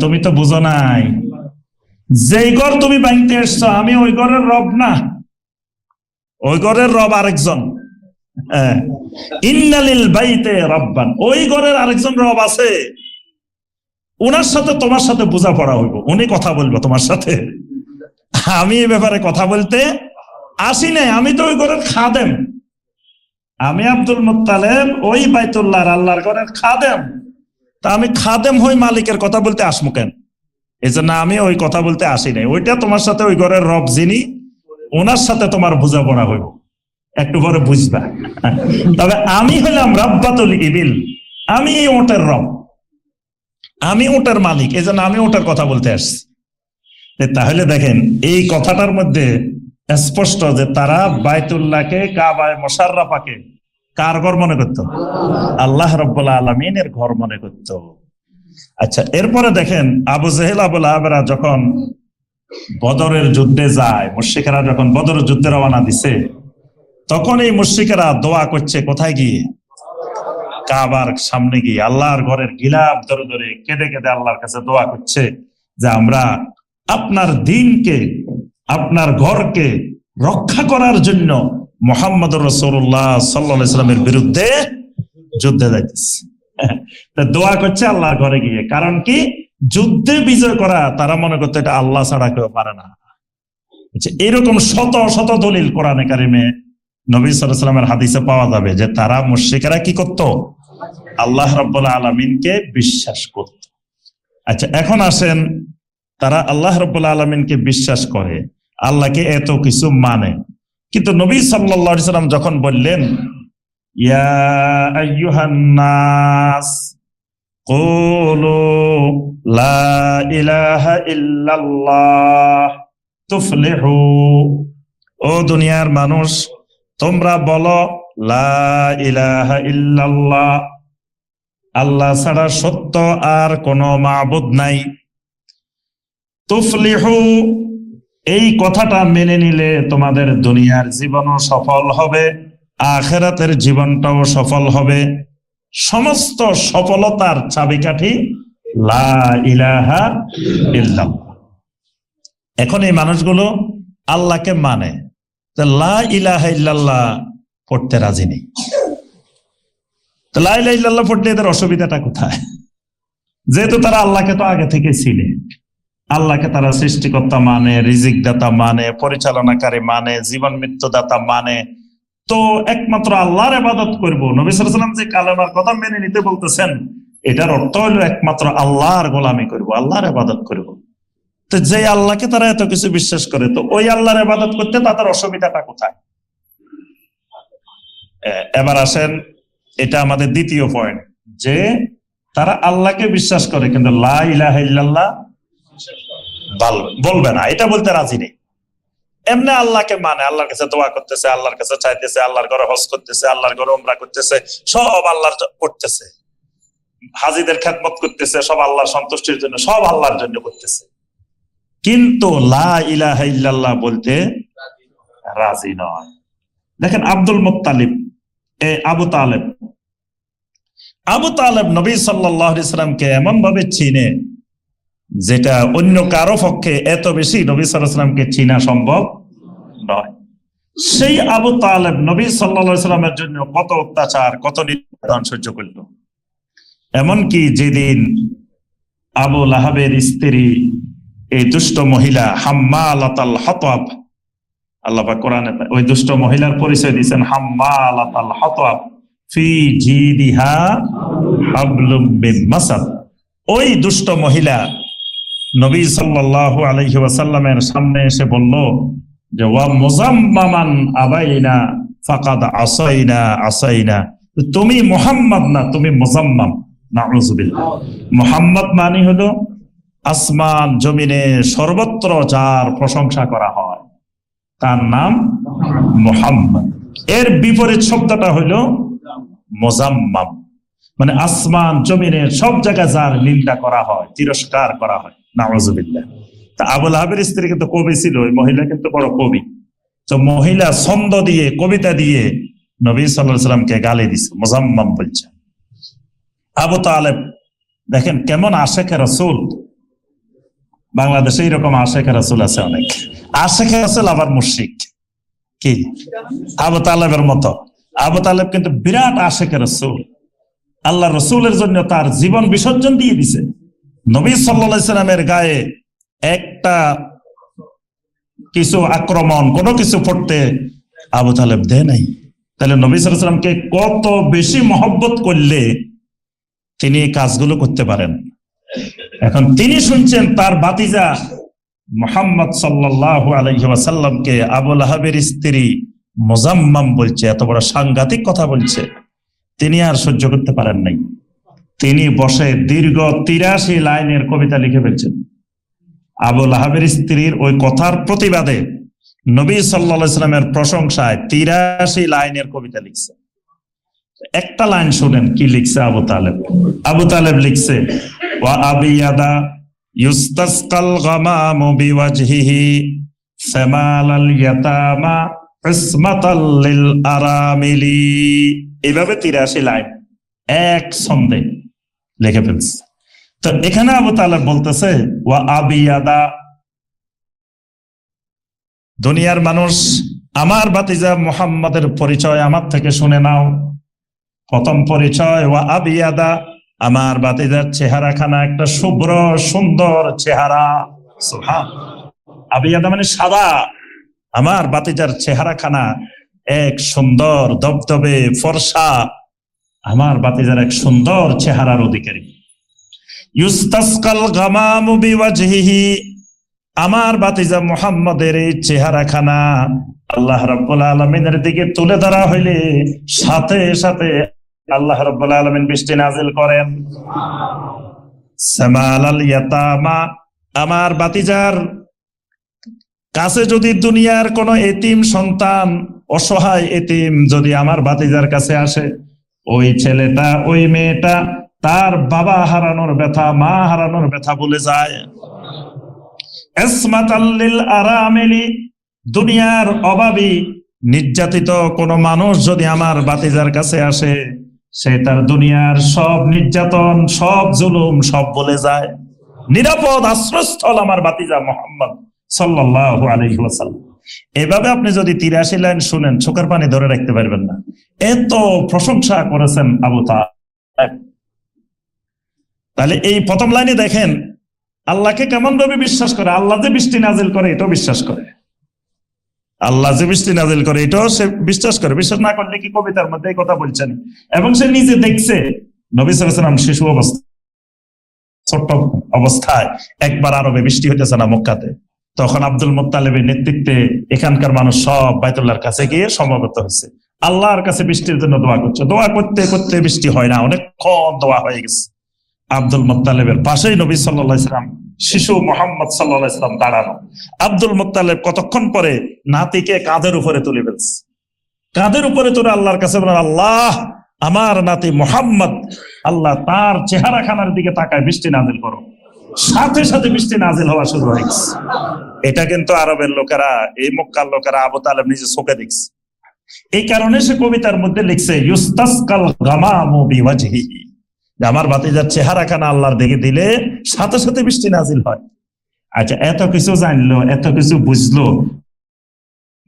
তুমি তো বুঝো নাই, যেই ঘর তুমি ভাঙতে এসছো আমি ওই ঘরের রব না, ওই ঘরের রব আরেকজন। ইন্না লিল বাইতে রব্বান, ওই ঘরের আরেকজন রব আছে, ওনার সাথে তোমার সাথে বোঝাপড়া হইব, উনি কথা বলবো তোমার সাথে। আমি এই ব্যাপারে কথা বলতে আসি নাই, আমি তো ওই ঘরের খাদেম, আমি আব্দুল মুত্তালিব ওই বাইতুল্লাহর আল্লাহর ঘরের খাদেম। তা আমি খাদেম হই মালিকের কথা বলতে আসমু কেন? এই জন্য আমি ওই কথা বলতে আসি নাই, ওইটা তোমার সাথে ওই ঘরের রব যিনি, ওনার সাথে তোমার বোঝাপড়া হইব, একটু পরে বুঝবা। তবে আমি হলাম রব্বাতুল ইবিল, আমি এই ওটের রব, আমি ওটের মালিক, এই জন্য আমি ওটার কথা বলতে আসছি। তাহলে দেখেন এই কথাটার মধ্যে স্পষ্ট যে তারা বাইতুল্লাহকে, কাবায়ে মুশাররাফাকে কার ঘর মনে করত? আল্লাহ রাব্বুল আলামিনের ঘর মনে করত। আচ্ছা, এরপরে দেখেন আবু জেহেল আবু লাহাবরা যখন বদরের যুদ্ধে যায়, মুশরিকেরা যখন বদরের যুদ্ধে রওনা দিছে, তখন এই মুশরিকেরা দোয়া করছে কোথায় গিয়ে? কাবার সামনে গিয়ে আল্লাহর ঘরের গিলাফ ধরে ধরে কেঁদে কেঁদে আল্লাহর কাছে দোয়া করছে যে আমরা আপনার দ্বীনকে, আপনার ঘরকে রক্ষা করার জন্য মুহাম্মদুর রাসূলুল্লাহ সাল্লাল্লাহু আলাইহি ওয়াসাল্লামের বিরুদ্ধে যুদ্ধে যাইতেছে। দোয়া করছে আল্লাহর ঘরে গিয়ে। কারণ কি? যুদ্ধে বিজয় করা তারা মনে করতে এটা আল্লাহ ছাড়া কেউ পারে না। এরকম শত শত দলিল কোরআনে কারিমে, নবী সাল্লাল্লাহু আলাইহি ওয়াসাল্লামের হাদিসে পাওয়া যাবে যে তারা মুশরিকরা কি করত? আল্লাহ রাব্বুল আলামিনকে বিশ্বাস করত। আচ্ছা, এখন আসেন, তারা আল্লাহ রাব্বুল আলামিনকে বিশ্বাস করে, আল্লাহকে এত কিছু মানে, কিন্তু নবী সাল্লাল্লাহু আলাইহি ওয়াসাল্লাম যখন বললেন ইয়া আইয়ুহান নাস কুলু লা ইলাহা ইল্লাল্লাহ তুফলিহু, ও দুনিয়ার মানুষ তোমরা বলো লা ইলাহা ইল্লাল্লাহ, আল্লাহ ছাড়া সত্য আর কোনো মাবুদ নাই। তুফলিহু, এই কথাটা মেনে নিলে তোমাদের দুনিয়ার জীবনও সফল হবে, আখিরাতের জীবনটাও সফল হবে। সমস্ত সফলতার চাবিকাঠি লা ইলাহা ইল্লাল্লাহ। এখন এই মানুষগুলো আল্লাহকে মানে, লা ইলাহা ইল্লাল্লাহ পড়তে রাজি নেই। তো লা ইলাহা ইল্লাল্লাহ পড়তে এদের অসুবিধাটা কোথায়? যেহেতু তারা আল্লাহকে তো আগে থেকে ছিলেন, আল্লাহকে তারা সৃষ্টিকর্তা মানে, রিজিক দাতা মানে, পরিচালনাকারী মানে, জীবন মৃত্যু দাতা মানে, তো একমাত্র আল্লাহর ইবাদত করব। নবী সাল্লাল্লাহু আলাইহি ওয়াসাল্লাম যে কালেমার কথা মেনে নিতে বলতেছেন, এটার অর্থ হলো একমাত্র আল্লাহর গোলামি করব, আল্লাহর ইবাদত করব। তো যে আল্লাহকে তারা এত কিছু বিশ্বাস করে, তো ওই আল্লাহর ইবাদত করতে তাদের অসুবিধাটা কোথায়? এবার আসেন, এটা আমাদের দ্বিতীয় পয়েন্ট, যে তারা আল্লাহকে বিশ্বাস করে কিন্তু লা ইলাহা ইল্লাল্লাহ বলবে না, এটা বলতে রাজি নেই। এমনি আল্লাহকে মানে, আল্লাহর কাছে দোয়া করতেছে, আল্লাহর কাছে চাইতেছে, আল্লাহর ঘরে হজ করতেছে, আল্লাহর ঘরে উমরা করতেছে, সব আল্লাহর করতেছে, হাজিদের খেদমত করতেছে, সব আল্লাহর সন্তুষ্টির জন্য, সব আল্লাহর জন্য করতেছে, কিন্তু লা ইলাহা ইল্লাল্লাহ বলতে রাজি নয়। দেখেন আব্দুল মুত্তালিব, আবু তালেব, আবু তালেব নবী সাল্লাল্লাহু আলাইহি সাল্লামকে এমন ভাবে চিনে যেটা অন্য কারো পক্ষে এত বেশি নবী সাল্লাল্লাহু আলাইহি সাল্লামকে চিনা সম্ভব নয়। সেই আবু তালেব নবী সাল্লাল্লাহু আলাইহি সাল্লামের জন্য কত অত্যাচার, কত নির্যাতন সহ্য করল। এমনকি যেদিন আবু লাহাবের স্ত্রী এই দুষ্ট মহিলা হাম্মালাতাল হাতাব, আল্লাহ পাক কোরআনে ওই দুষ্ট মহিলার পরিচয় দিয়েছেন হাম্মালাতাল হাতাব ফি জিদিহা হাবলুম মিন মাসাদ। ওই দুষ্ট মহিলা নবী সাল্লাল্লাহু আলাইহি ওয়াসাল্লামের সামনে এসে বলল যে ওয়া মুজাম্মামান আবাইনা ফাকাদ আসাইনা আসাইনা, তুমি মুহাম্মদ না, তুমি মুজাম্মাম। নাউযুবিল্লাহ। মুহাম্মদ মানে হলো আসমান জমিনে সর্বত্র যার প্রশংসা করা হয় তার নাম মুহাম্মদ। এর বিপরীত শব্দটা হইল মুজাম্মাম, মানে আসমান জমিনের সব জায়গায় যার নিন্দা করা হয়, তিরস্কার করা হয়। নাউযুবিল্লাহ। তা আবু লাহাবের স্ত্রী কিন্তু কবি ছিল, ওই মহিলা কিন্তু বড় কবি। তো মহিলা ছন্দ দিয়ে, কবিতা দিয়ে নবী সাল্লাল্লাহু আলাইহি সাল্লামকে গালি দিছে, মুজাম্মাম বলছে। আবু তালেব দেখেন কেমন আশেকে রাসূল। বাংলাদেশে এরকম আশেকে রাসূল আছে অনেক। আশেকে রাসূল আবার মুশরিক। কি আবু তালেবের মতো? আবু তালেব কিন্তু বিরাট আশেকে রাসূল। আল্লাহ রসুলের জন্য তার জীবন বিসর্জন দিয়ে দিছে। নবী সাল্লাল্লাহু আলাইহি সাল্লামের গায়ে একটা কিছু আক্রমণ, কোনো কিছু পড়তে আবু তালেব দেয় নাই। তাহলে নবী সাল্লাল্লাহু আলাইহি সাল্লামকে কত বেশি মহব্বত করলে তিনি কাজগুলো করতে পারেন। এখন তিনি শুনছেন তার ভাতিজা মুহাম্মদ সাল্লাল্লাহু আলাইহি ওয়াসাল্লামকে আবু লাহাবের স্ত্রী মুজাম্মাম বলছে, এত বড় সাংঘাতিক কথা বলছে। তিনি আর সহ্য করতে পারেন নাই। তিনি বসে দীর্ঘ ৮৩ লাইনের কবিতা লিখে ফেলছেন। আবু লাহাবের স্ত্রীর ওই কথার প্রতিবাদে নবী সাল্লাল্লাহু আলাইহি সাল্লামের প্রশংসায় ৮৩ লাইনের কবিতা লিখছে। একটা লাইন শুনেন কি লিখছে আবু তালেব। আবু তালেব লিখছে ওয়া আবিয়াদা ইউস্তাসকাল গামামু বিওয়াজহিহি সামালাল ইয়াতামা ইসমাতাল লিল আরামিলি। এইভাবে ৮৩ লাইন এক ছন্দে লিখে ফেলছে। তো এখানে আবু তালেব বলতেছে ওয়া আবিয়াদা, দুনিয়ার মানুষ আমার ভাতিজা মুহাম্মাদের পরিচয় আমার থেকে শুনে নাও। প্রথম পরিচয় ওয়া আবিয়াদা, আমার ভাতিজার চেহারাখানা একটা শুভ্র সুন্দর চেহারা। সুবহানাল্লাহ। আবিয়াদা মানে সাদা। আমার ভাতিজার চেহারাখানা এক সুন্দর দবদবে ফর্সা, আমার ভাতিজার এক সুন্দর চেহারার অধিকারী। ইউস্তাসকাল গামামু বিওয়াজহিহি, আমার ভাতিজা মুহাম্মাদের এই চেহারাখানা আল্লাহ রাব্বুল আলামিনের দিকে তুলে ধরা হইলে সাথে সাথে আল্লাহ রাব্বুল আলামিন বৃষ্টি নাজিল করেন। সামালাল ইয়াতামা, আমার ভাতিজার কাছে যদি দুনিয়ার কোন এতিম সন্তান, অসহায় এতিম যদি আমার ভাতিজার কাছে আসে, ওই ছেলেটা ওই মেয়েটা তার বাবা হারানোর ব্যথা, মা হারানোর ব্যথা বলে যায়। ইসমাতাল লিল আরামিলি, দুনিয়ার অভাবী নির্যাতিত কোন মানুষ যদি আমার ভাতিজার কাছে আসে, সে তার দুনিয়ার সব নির্যাতন, সব জুলুম সব বলে যায়। নিরাপদ আশ্রয়স্থল আমার ভাতিজা মুহাম্মদ সাল্লাল্লাহু আলাইহি ওয়াসাল্লাম। এভাবে আপনি যদি ৮৩ লাইন শুনেন চোখের পানি ধরে রাখতে পারবেন না। এত প্রশংসা করেছেন আবু তালেব। তাহলে এই প্রথম লাইনে দেখেন আল্লাহকে কেমন ভাবে বিশ্বাস করে। আল্লাহ যে বৃষ্টি নাজিল করে এটাও বিশ্বাস করে। আল্লাহ যে বৃষ্টি নাজিল করে এটাও সে বিশ্বাস করে। বিশ্বাস না করলে কি কবিতার মধ্যে এই কথা বলছেন? এবং সে নিজে দেখছে নবী সাল্লাল্লাহু আলাইহি ওয়াসাল্লাম শিশু অবস্থা, ছোট্ট অবস্থায় একবার আরবে বৃষ্টি হইতেছে না মক্কাতে, তখন আব্দুল মুত্তালিবের নেতৃত্বে এখানকার মানুষ সব বাইতুল্লাহর কাছে গিয়ে সমবেত হয়েছে, আল্লাহর কাছে বৃষ্টির জন্য দোয়া করছে। দোয়া করতে করতে বৃষ্টি হয় না, অনেকক্ষণ দোয়া হয়ে গেছে। আব্দুল মুত্তালিবের পাশেই নবী সাল্লাল্লাহু আলাইহি ওয়াসাল্লাম, শিশু মুহাম্মদ সাল্লাল্লাহু আলাইহি ওয়াসাল্লাম দাঁড়ানো। আব্দুল মুত্তালিব কতক্ষণ পরে নাতিকে কাঁধের উপরে তুলে ফেলছে। কাঁধের উপরে তুলে আল্লাহর কাছে বলেন, আল্লাহ আমার নাতি মুহাম্মদ, আল্লাহ তার চেহারাখানার দিকে তাকায় বৃষ্টি নাজিল করো। সাথে সাথে বৃষ্টি নাজিল হওয়া শুরু হয়ে গেছে। এটা কিন্তু আরবের লোকেরা, এই মক্কার লোকেরা আবু তালেব নিজে চোখে দেখছে। এই কারণে সে কবিতার মধ্যে লিখছে ইউস্তাসকাল গামামু বিওয়াজহিহি, আমার ভাতিজার চেহারাখানা আল্লাহর দিকে দিলে সাথে সাথে বৃষ্টি নাজিল হয়। আচ্ছা, এত কিছু জানলো, এত কিছু বুঝলো,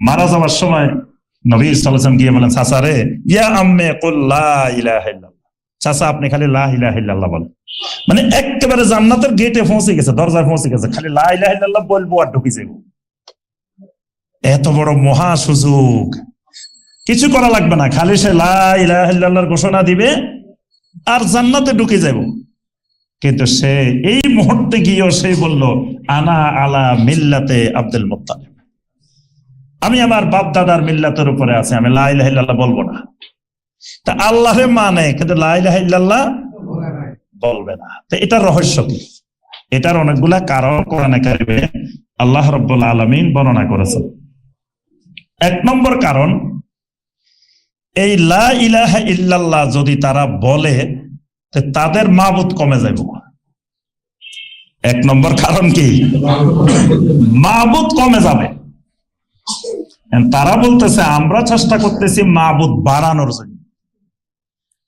মারা যাওয়ার সময় নবী সাল্লাল্লাহু আলাইহি ওয়াসাল্লাম গিয়ে বলেন, চাচা রে, ইয়া আম্মে কুল লা ইলাহা ইল্লাল্লাহ, চাচা আপনি খালি লা ইলাহা ইল্লাল্লাহ বলেন। মানে একেবারে জান্নাতের গেটে পৌঁছে গেছে, দরজায় পৌঁছে গেছে, খালি লা ইলাহা ইল্লাল্লাহ বলবো আর ঢুকে যাবো। এত বড় মহা সুযোগ, কিছু করা লাগবে না, খালি সে লা ইলাহা ইল্লাল্লাহর ঘোষণা দিবে আর জান্নাতে ঢুকে যাব। কিন্তু সে এই মুহূর্তে গিয়েও সে বলল, আনা আলা মিল্লাতে আব্দুল মুত্তালিব, আমি আমার বাপ দাদার মিল্লাতের উপরে আছি, আমি লা ইলাহা ইল্লাল্লাহ বলবো না। তা আল্লাহরে মানে, কিন্তু লা ইলাহা ইল্লাল্লাহ বলবে না। তো এটার রহস্য কি? এটার অনেকগুলা কারণ কোরআনে কারিমে আল্লাহ রাব্বুল আলামিন বর্ণনা করেছেন। এক নম্বর কারণ, এই লা ইলাহা ইল্লাল্লাহ যদি তারা বলে তাদের মাবুদ কমে যাইব। এক নম্বর কারণ কি? মাবুদ কমে যাবে। তারা বলতেছে আমরা চেষ্টা করতেছি মাবুদ বাড়ানোর জন্য,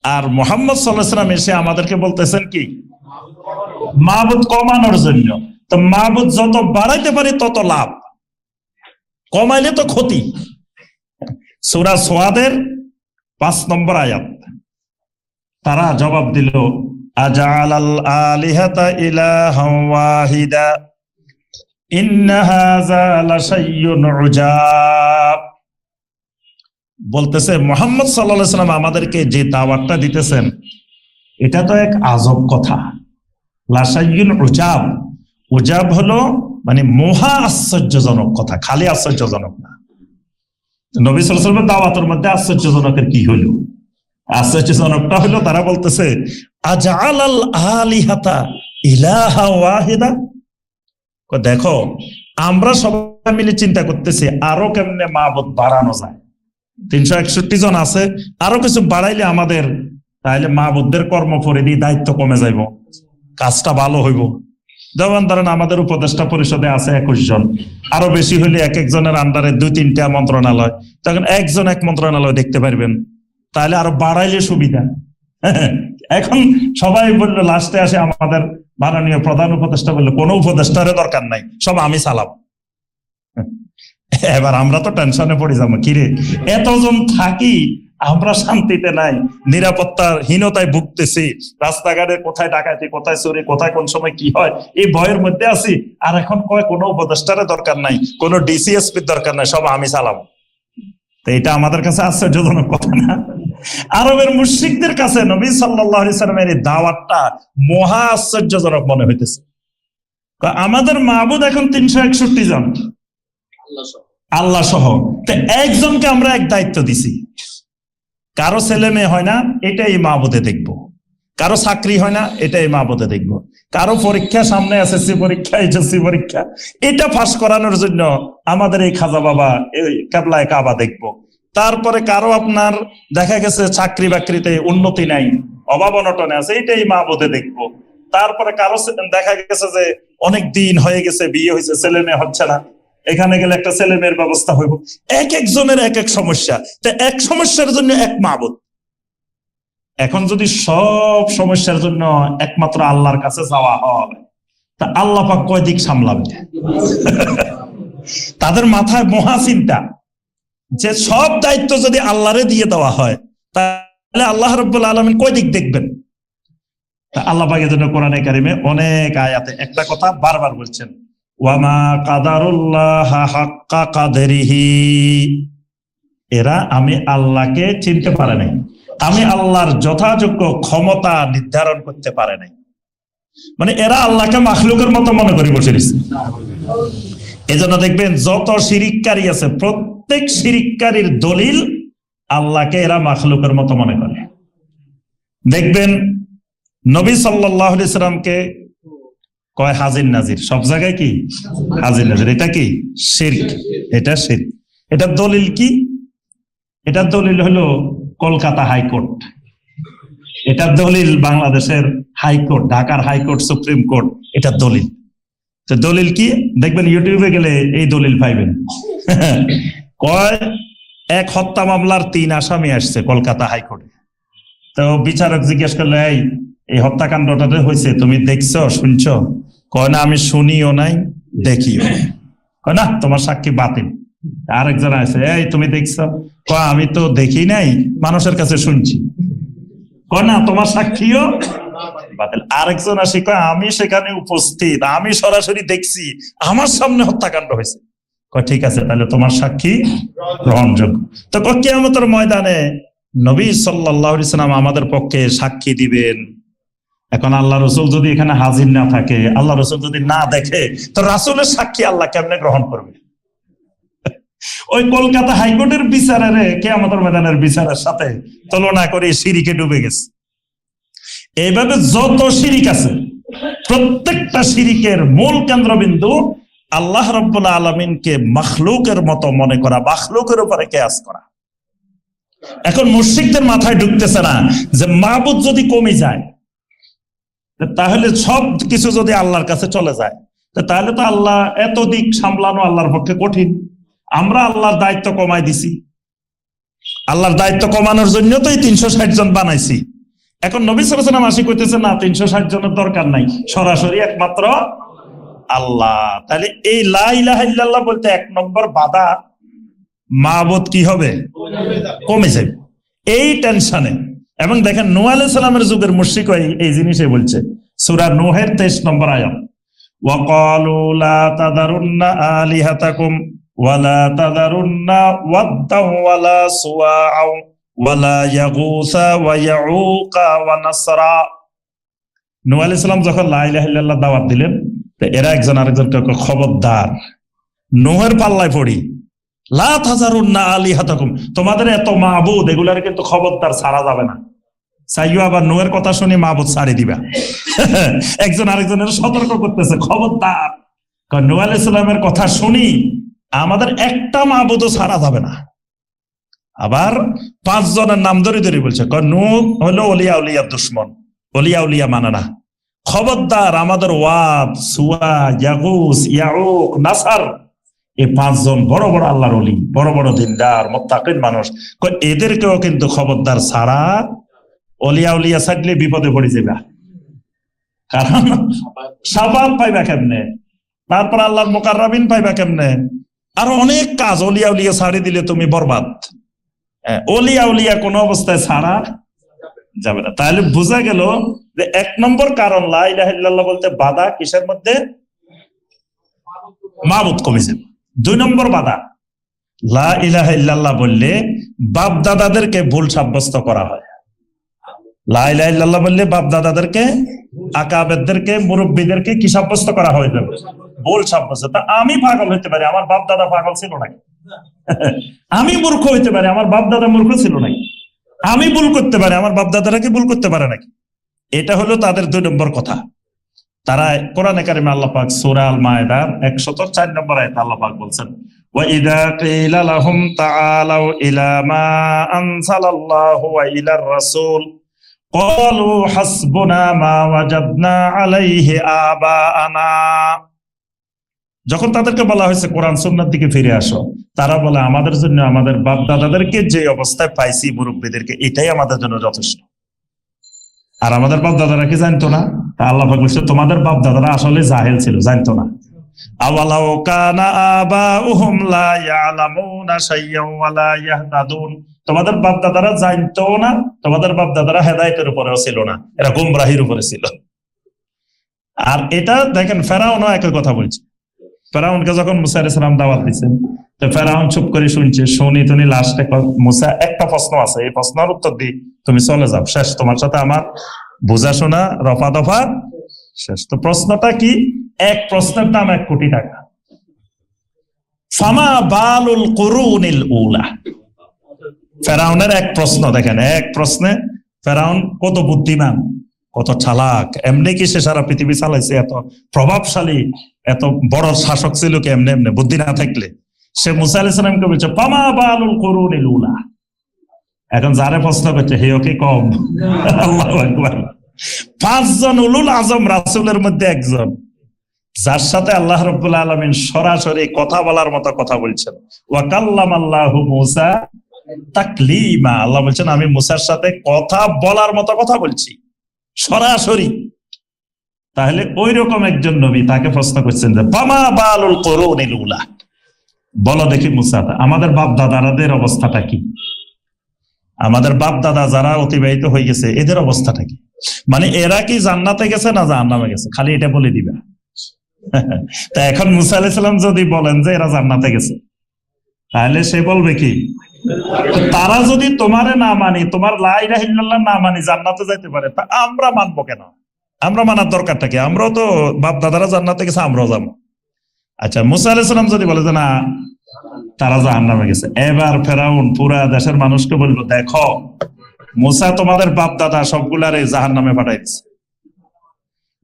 আর মুহাম্মদ সাল্লাল্লাহু আলাইহি ওয়াসাল্লাম এসে আমাদেরকে বলতেছেন কি? মাবুদ কমানোর জন্য। তো মাবুদ যত বাড়াইতে পারি তত লাভ, কমাইলে তো ক্ষতি। সূরা সোয়াদের 5 নম্বর আয়াত, তারা জবাব দিল, আজআলাল আলিহাতা ইলাহান ওয়াহিদা ইন্না হাযা লাশাইউন উজাব। বলতেছে মুহাম্মদ সাল্লাল্লাহু আলাইহি ওয়াসাল্লাম আমাদেরকে যে দাওয়াতটা দিতেছেন এটা তো এক আজব কথা। লাশাইউন উজাব, উজাব হলো মানে মহা আশ্চর্যজনক কথা, খালি আশ্চর্যজনক না। নবী সাল্লাল্লাহু আলাইহি ওয়াসাল্লামের দাওয়াতের মধ্যে আশ্চর্যজনকের কি হলো? আশ্চর্যজনকটা হলো তারা বলতেছে, আজআলাল আলিহাতা ইলাহা ওয়াহিদা। দেখো, আমরা সবাই মিলে চিন্তা করতেছি আরো কেমনে মাবুদ বাড়ানো যায়। 361 জন আছে, আরো কিছু বাড়াইলে আমাদের তাহলে মাবুদদের কর্মপরিধি দায়িত্ব কমে যাইব, কাজটা ভালো হইব। যেমন ধরেন আমাদের উপদেষ্টা পরিষদে আছে 21 জন, আরো বেশি হইলে এক একজনের আন্ডারে 2-3টা মন্ত্রণালয়, তখন একজন এক মন্ত্রণালয় দেখতে পারবেন, তাহলে আরো বাড়াইলে সুবিধা। এখন সবাই বললো, লাস্টে আসে আমাদের মাননীয় প্রধান উপদেষ্টা বললো, কোনো উপদেষ্টারে দরকার নাই, সব আমি চালাবো। এবার আমরা তো টেনশনে পড়ে যাবো, কিরে এতজন থাকি আমরা শান্তিতে নাই, নিরাপত্তার হীনতায় ভুগতেছি, রাস্তাঘাটে কোথায় ডাকাতি, কোথায় চুরি, কোথায় কোন সময় কি হয়, এই ভয়ের মধ্যে আছি। আর এখন কয় কোনো উপদেষ্টারে দরকার নাই, কোনো ডিসিএসপির দরকার নাই, সব আমি চালাবো। তো এটা আমাদের কাছে আশ্চর্যজনক কথা না? আরবের মুশরিকদের কাছে নবী সাল্লাল্লাহু আলাইহি ওয়াসাল্লামের এই দাওয়াতটা মহা আশ্চর্যজনক মনে হইতেছে। আমাদের মাবুদ এখন 361 জন, আল্লাহ সহ। তো একজনকে আমরা এক দায়িত্ব দিছি, কারো ছেলে মেয়ে হয় না, এটাই মাবুদে দেখবো। কারো চাকরি হয় না, এটাই মাবুদে দেখবো। কারো পরীক্ষা সামনে, এসএসসি পরীক্ষা, এইচএসসি পরীক্ষা, এটা পাস করানোর জন্য আমাদের এই খাজা বাবা এই কেবলায় কাবা দেখবো। তারপরে কারো আপনার দেখা গেছে চাকরি বাকরিতে উন্নতি নাই, অভাব অনটনে আছে, এটাই মাবুদে দেখবো। তারপরে কারো দেখা গেছে যে অনেক দিন হয়ে গেছে, বিয়ে হয়েছে, ছেলে মেয়ে হচ্ছে না, এখানে গেলে একটা ছেলে মেয়ের ব্যবস্থা হইব। এক একজনের এক এক সমস্যা, তো এক সমস্যার জন্য এক মাবুদ। এখন যদি সব সমস্যার জন্য একমাত্র আল্লাহর কাছে যাওয়া হয়, তা আল্লাহ পাক কয় দিক সামলাবে? তাদের মাথায় মহা চিন্তা যে সব দায়িত্ব যদি আল্লাহরে দিয়ে দেওয়া হয়, তাহলে আল্লাহ রাব্বুল আলামিন কয় দিক দেখবেন? তা আল্লাহ পাকের জন্য কোরআনে কারিমে অনেক আয়াতে একটা কথা বারবার বলছেন, ওয়ামা কাদারুল্লাহ হাক্কা কাদরিহি। এরা আমি আল্লাহকে চিনতে পারে নাই, আমি আল্লাহর যথাযোগ্য ক্ষমতা নির্ধারণ করতে পারে নাই। মানে এরা আল্লাহকে মাখলুকের মতো মনে করে বসে দিচ্ছে। এজন্য দেখবেন যত শিরিককারী আছে, প্রত্যেক শিরিককারীর দলিল আল্লাহকে এরা মাখলুকের মতো মনে করে। দেখবেন নবী সাল্লাল্লাহু আলাইহি ওয়াসাল্লামকে কয় হাজির নাজির, সব জায়গায় কি হাজির নাজির, এটা কি শিরক, এটা শিরক। এটার দলিল কি? এটার দলিল হলো কলকাতা হাইকোর্ট, এটার দলিল বাংলাদেশের হাইকোর্ট, ঢাকার হাইকোর্ট, সুপ্রিম কোর্ট, এটার দলিল। তো দলিল কি? দেখবেন ইউটিউবে গেলে এই দলিল পাইবেন। কয় এক হত্যা মামলার 3 আসামি আসছে কলকাতা হাইকোর্টে। তো বিচারক জিজ্ঞেস করলো, এই হত্যাকাণ্ডটা হয়েছে তুমি দেখছো শুনছো? কয় না, আমি শুনিও নাই দেখিও। কয় না, তোমার সাক্ষী বাতিল। আরেকজন আছে, তুমি দেখছো? কয় আমি তো দেখি নাই, মানুষের কাছে শুনছি। কয় না, তোমার সাক্ষীও বাতিল। আরেকজন আসি, কয় আমি সেখানে উপস্থিত, আমি সরাসরি দেখছি, আমার সামনে হত্যাকাণ্ড হয়েছে। কয় ঠিক আছে, তাহলে তোমার সাক্ষী গ্রহণযোগ্য। তো কিয়ামতের ময়দানে নবী সাল্লাল্লাহু আলাইহি সাল্লাম আমাদের পক্ষে সাক্ষী দিবেন। এখন আল্লাহ রসুল যদি এখানে হাজির না থাকে, আল্লাহ রসুল যদি না দেখে, তো রাসূলের সাক্ষী আল্লাহ কেমনে গ্রহণ করবে? ওই কলকাতা হাইকোর্টের বিচারের কিয়ামতের ময়দানের বিচারের সাথে তুলনা করে শিরিকে ডুবে গেছে। এইভাবে যত শিরিক আছে, প্রত্যেকটা শিরিকের মূল কেন্দ্রবিন্দু আল্লাহ রাব্বুল আলামিনকে মাখলুকের মতো মনে করা, মাখলুকের উপরে কিয়াস করা। এখন মুশরিকদের মাথায় ঢুকতেছে না যে মাবুদ যদি কমে যায়, তাহলে সব কিছু যদি আল্লাহর কাছে চলে যায়, তাহলে তো আল্লাহ এত দিক সামলানো আল্লাহর পক্ষে কঠিন। আমরা আল্লাহর দায়িত্ব কমাই দিছি, আল্লাহর দায়িত্ব কমানোর জন্য তো এই 360 জন বানাইছি। এখন নবী সাল্লাল্লাহু আলাইহি ওয়াসাল্লাম আসি কইতেছে না, 360 জনের দরকার নাই, সরাসরি একমাত্র আল্লাহ। তাহলে এই লা ইলাহা ইল্লাল্লাহ বলতে 1 নম্বর বাধা, মাবুদ কি হবে? কমে যাবে, এই টেনশনে। এবং দেখেন নূহ আলাইহিস সালামের যুগের মুশরিক এই জিনিসই বলছে। সূরা নূহের 23 নম্বর আয়াত, ওয়া ক্বালু লা তাযারুন্না আলিহাতাকুম ওয়া লা তাযারুন্না ওয়াদ্দাও ওয়া লা সুওয়াআ ওয়া লা ইয়াগুসা ওয়া ইয়াউকা ওয়া নাসরা। নূহ আলাইহিস সালাম যখন লা ইলাহা ইল্লাল্লাহ দাওয়াত দিলেন, তো এরা একজন আরেকজনকে খবরদার, নূহের পাল্লায় পড়ি, লা তাযারুন্না আলিহাতাকুম, তোমাদের এত মাবুদ এগুলার কিন্তু খবরদার ছাড়া যাবে না। চাইও আবার নূহের কথা শুনি মাবুদ ছাড়ি দিবা। একজন আরেকজনের সতর্ক করতেছে, খবরদার, নূহ আলাইহিস সালামের কথা শুনি আমাদের একটা মাবুদও ছাড়া যাবে না। আবার 5 জনের নাম ধরে ধরে বলছে, নূহ হলো ওলিয়া উলিয়ার দুশমন, ওলিয়া উলিয়া মানে না। খবরদার, আমাদের ওয়াদ, সুয়া, ইয়াগুস, ইয়াউক, নাসার, এই 5 জন বড় বড় আল্লাহর ওলি, বড় বড় দিনদার মুত্তাকিন মানুষ, এদেরকেও কিন্তু খবরদার ছাড়া, ওলিয়া উলিয়া ছাড়লে বিপদে পড়ে যাবে। কারণ শাফাত পাইবা কেমনে, তারপর আল্লাহর মুকাররাবিন পাইবা কেমনে, আর অনেক কাজ ওলিয়া উলিয়া ছাড়ি দিলে তুমি বরবাদ। ওলিয়া উলিয়া কোন অবস্থায় ছাড়া যাবে না। তাহলে বোঝা গেল যে 1 নম্বর কারণ লা ইলাহা ইল্লাল্লাহ বলতে বাধা কিসের মধ্যে? মাবুদ কমে যাবে। 2 নম্বর বাধা, লা ইলাহা ইল্লাল্লাহ বললে বাপ দাদাদেরকে ভুল সাব্যস্ত করা হয়। লা ইলাহা ইল্লাল্লাহ বললে বাপ দাদাদেরকে, আকাবেরদেরকে, মুরব্বীদেরকে কি সাব্যস্ত করা হয়? ভুল সাব্যস্ত। তা আমি পাগল হইতে পারি, আমার বাপ দাদা পাগল ছিল নাকি? আমি মূর্খ হইতে পারি, আমার বাপ দাদা মূর্খ ছিল নাকি? আমি ভুল করতে পারি, আমার বাপ দাদারা কি ভুল করতে পারে নাকি? এটা হলো তাদের 2 নম্বর কথা। তারা কোরআনে কারিমে আল্লাহ পাক সূরা আল মায়েদার 104 নম্বর আয়াতে আল্লাহ পাক বলছেন, ওয়া ইযা কিলা লাহুম তাআলাউ ইলা মা আনজালাল্লাহু ওয়া ইলার রাসূল ক্বালু হাসবুনা মা ওয়াজাদনা আলাইহি আবাআনা। যখন তাদেরকে বলা হয়েছে কোরআন সুন্নাহর দিকে ফিরে আসো, তারা বলে আমাদের জন্য আমাদের বাপ দাদাদেরকে যে অবস্থায় পাইছি, মুরব্বীদেরকে, এটাই আমাদের জন্য যথেষ্ট। আর আমাদের বাপ দাদারা কি জানতো না? তা আল্লাহ পাক বলছে তোমাদের বাপ দাদারা আসলে জাহেল ছিল, জানতো না। আওয়ালাউ কানা আবাউহুম লা ইয়ালামুনা শাইয়্যান ওয়া লা ইয়াহতাদুন, তোমাদের বাপ দাদারা জানতো না, তোমাদের বাপ দাদারা হেদায়েতের উপরেও ছিল না, এরা গোমরাহির উপরে ছিল। আর এটা দেখেন ফেরাউনও একই কথা বলছে। ফেরাউনকে যখন মুসা আলাইহিস সালাম দাওয়াত দিয়েছেন, তো ফেরাউন চুপ করে শুনছে, শুনি তুমি লাস্টে মুসা একটা প্রশ্ন আছে, এই প্রশ্নের উত্তর দি তুমি চলে যাও, শেষ, তোমার সাথে আমার বোঝাশোনা রফা দফা শেষ। তো প্রশ্নটা কি? এক প্রশ্নের দাম 1 কোটি টাকা। ফামা বালুল কুরুনিল উলা, ফেরাউনের এক প্রশ্ন দেখেন, এক প্রশ্নে ফেরাউন কত বুদ্ধিমান, কত চালাক। এমনি কি সে সারা পৃথিবী চালাইছে? এত প্রভাবশালী, এত বড় শাসক ছিল কি এমনি এমনি? বুদ্ধি না থাকলে সে মুসা আলাইহিস সালামকে বলছে ফামা বালুল কুরুনিল উলা। এখন যারে প্রশ্ন করছে হেও কি কম? আল্লাহু আকবার। 5 জন উলুল আজম রাসূলের মধ্যে একজন, যার সাথে আল্লাহ রাব্বুল আলামিন সরাসরি কথা বলার মতো কথা বলছেন। ওয়া কাল্লামাল্লাহু মূসা তাকলিমা, আল্লাহ বলছেন আমি মূসার সাথে কথা বলার মতো কথা বলছি সরাসরি। তাহলে ওই রকম একজন নবী, তাকে প্রশ্ন করছেন যে ফামা বালুল কুরুনিল উলা, বলো দেখি মূসা আমাদের বাপ দাদাদের অবস্থাটা কি, আমাদের বাপ দাদা যারা অতিবাহিত হয়ে গেছে এদের অবস্থাটা কি, মানে এরা কি জান্নাতে গেছে না জাহান্নামে গেছে, খালি এটা বলে দিবা। তা এখন মূসা আলাইহিস সালাম যদি বলেন যে এরা জান্নাতে গেছে, তাহলে সে বলবে কি, তারা যদি তোমারে না মানি, তোমার লা ইলাহা ইল্লাল্লাহ না মানি জান্নাতে যাইতে পারে, তা আমরা মানবো কেন? আমরা মানার দরকারটা কি? আমরাও তো বাপ দাদারা জান্নাতে গেছে, আমরাও যাবো। আচ্ছা, মূসা আলাইহিস সালাম যদি বলে যে না তারা জাহান্নামে গেছে, এবার ফেরাউন পুরা দেশের মানুষকে বলবো দেখো মূসা তোমাদের বাপ দাদা সবগুলারে জাহান্নামে পাঠাই দিচ্ছে।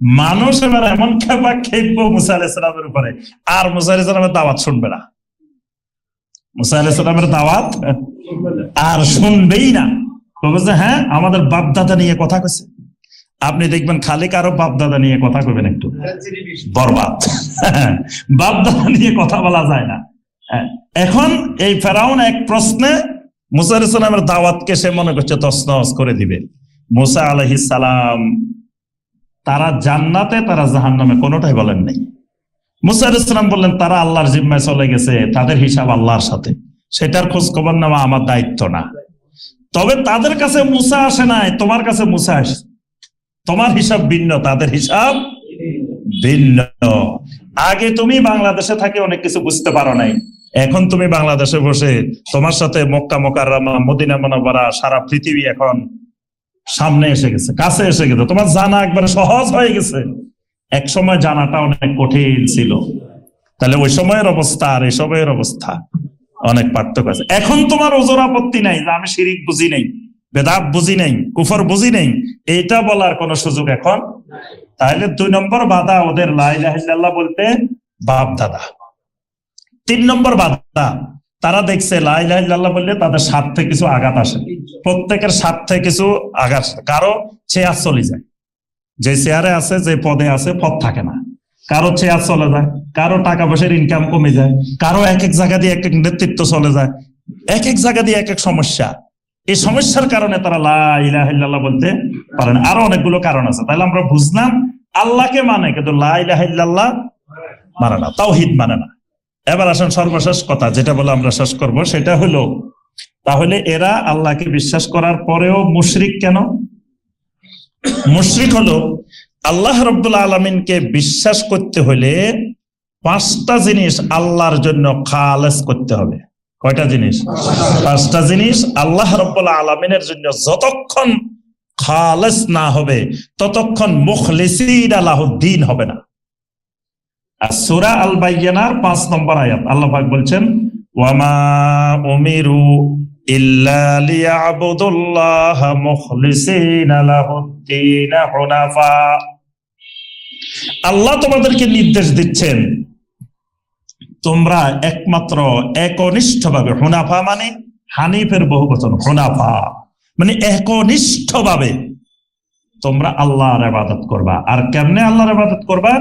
মানুষ এবার এমন খেপা খেপবো মূসা আলাইহিস সালামের উপরে, আর মূসা আলাইহিস সালামের দাওয়াত শুনবে না, মূসা আলাইহিস সালামের দাওয়াত আর শুনবেই না। তবে যে হ্যাঁ আমাদের বাপ দাদা নিয়ে কথা কইছে, আপনি দেখবেন খালি কারো বাপ দাদা নিয়ে কথা কইবেন একটু বরবাদ। বাপ দাদা নিয়ে কথা বলা যায় না। এখন এই ফেরাউন এক প্রশ্নে মূসা আলাইহিস সালামের দাওয়াতকে সে মনে করছে তছনছ করে দিবে। মূসা আলাইহিস সালাম তারা জান্নাতে তারা জাহান্নামে কোনোটাই বলেন নাই। মূসা আলাইহিস সালাম বললেন তারা আল্লাহর জিম্মায় চলে গেছে, তাদের হিসাব আল্লাহর সাথে, সেটার খোঁজ খবর নেওয়া আমার দায়িত্ব না। তবে তাদের কাছে মূসা আসে নাই, তোমার কাছে মূসা আসে, তোমার হিসাব ভিন্ন, তাদের হিসাব ভিন্ন। আগে তুমি বাংলাদেশে থাকি অনেক কিছু বুঝতে পারো নাই, এখন তুমি বাংলাদেশে বসে তোমার সাথে মক্কা মুকাররমা মদিনা মুনাওয়ারা সারা পৃথিবী এখন সামনে এসে গেছে, কাছে এসে গেছে, তোমার জানা একবারে সহজ হয়ে গেছে। এক সময় জানাটা অনেক কঠিন ছিল। তাহলে ওই সময়ের অবস্থা আর এই সময়ের অবস্থা অনেক পার্থক্য আছে। এখন তোমার ওজোর আপত্তি নাই যে আমি শিরিক বুঝি নাই, বেদাত বুঝি নাই, কুফর বুঝি নাই, এইটা বলার কোন সুযোগ এখন। তাহলে 2 নম্বর বাধা ওদের লা ইলাহা ইল্লাল্লাহ বলতে বাপ দাদা। 3 নম্বর বাধা, তারা দেখছে লা ইলাহা ইল্লাল্লাহ বললে তাদের স্বার্থে কিছু আঘাত আসে, প্রত্যেকের স্বার্থে কিছু আঘাত, কারো চেয়ার চলে যায়, যে চেয়ারে আছে যে পদে আছে পদ থাকে না, কারো চেয়ার চলে যায়, কারো টাকা পয়সার ইনকাম কমে যায়, কারো এক এক জায়গা দিয়ে এক এক নেতৃত্ব চলে যায়, এক এক জায়গা দিয়ে এক এক সমস্যা। এই সমস্যার কারণে তারা লা ইলাহা ইল্লাল্লাহ বলতে পারে না। আরো অনেকগুলো কারণ আছে। তাহলে আমরা বুঝলাম আল্লাহকে মানে কিন্তু লা ইলাহা ইল্লাল্লাহ মানে না, তাওহীদ মানে না। এবার আসেন সর্বশেষ কথা, যেটা বলে আমরা শেষ করব, সেটা হলো তাহলে এরা আল্লাহকে বিশ্বাস করার পরেও মুশরিক কেন? মুশরিক হলো আল্লাহ রাব্বুল আলামিনকে বিশ্বাস করতে হলে 5টা জিনিস আল্লাহর জন্য খালেস করতে হবে। কয়টা জিনিস? 5টা জিনিস আল্লাহ রাব্বুল আলামিনের জন্য যতক্ষণ খালেস না হবে ততক্ষণ মুখলিসিন লাহুদ্দিন হবে না। আর সূরা আল বাইয়িনার 5 নম্বর আয়াত আল্লাহ পাক বলছেন ওয়ামা উমিরু ইল্লা লিয়াবুদুল্লাহা মুখলিসিনা লাহুদ্দিন হুনাফা। আল্লাহ তোমাদেরকে নির্দেশ দিচ্ছেন তোমরা একমাত্র একনিষ্ঠভাবে, হুনাফা মানে হানিফের বহুবচন, হুনাফা মানে একনিষ্ঠভাবে তোমরা আল্লাহর ইবাদত করবা। আর কেমনে আল্লাহর ইবাদত করবা?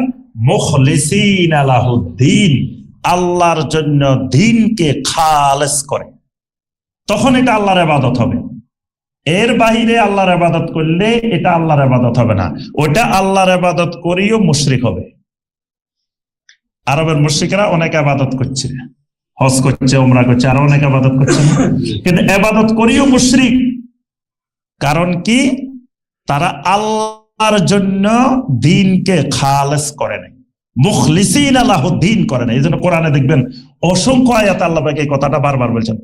মুখলিসিনা লাহুদ্দিন, আল্লাহর জন্য দ্বীনকে খালেস করে, তখন এটা আল্লাহর ইবাদত হবে। এর বাহিরে আল্লাহর ইবাদত করলে এটা আল্লাহর ইবাদত হবে না, ওটা আল্লাহর ইবাদত করিও মুশরিক হবে। আরবের মুশরিকরা অনেক ইবাদত করছে, হজ করছে, উমরা করছে, আরো অনেক ইবাদত করছে, কিন্তু ইবাদত করিও মুশরিক। কারণ কি? তারা আল্লাহর জন্য দ্বীনকে খালেস করে নাই, মুখলিসিনা লাহুদ্দিন করে নাই। এই জন্য কোরআনে দেখবেন অসংখ্য আয়াত আল্লাহ পাক এই কথাটা বারবার বলছেন,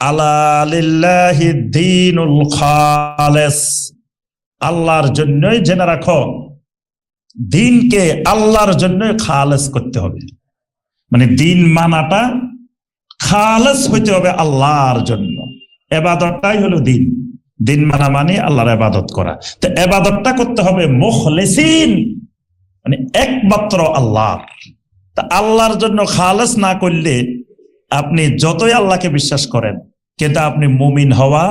আলা লিল্লাহি দ্বীনুল খালেস, আল্লাহর জন্যই জেনে রাখো দ্বীনকে আল্লাহর জন্যই খালেস করতে হবে। মানে দ্বীন মানাটা খালেস হইতে হবে আল্লাহর জন্য। ইবাদতটাই হলো দ্বীন, দ্বীন মানা মানে আল্লাহর ইবাদত করা। তো ইবাদতটা করতে হবে মুখলিসিন, মানে একমাত্র আল্লাহ। তা আল্লাহর জন্য খালেস না করলে আপনি যতই আল্লাহকে বিশ্বাস করেন কিন্তু আপনি মুমিন হওয়া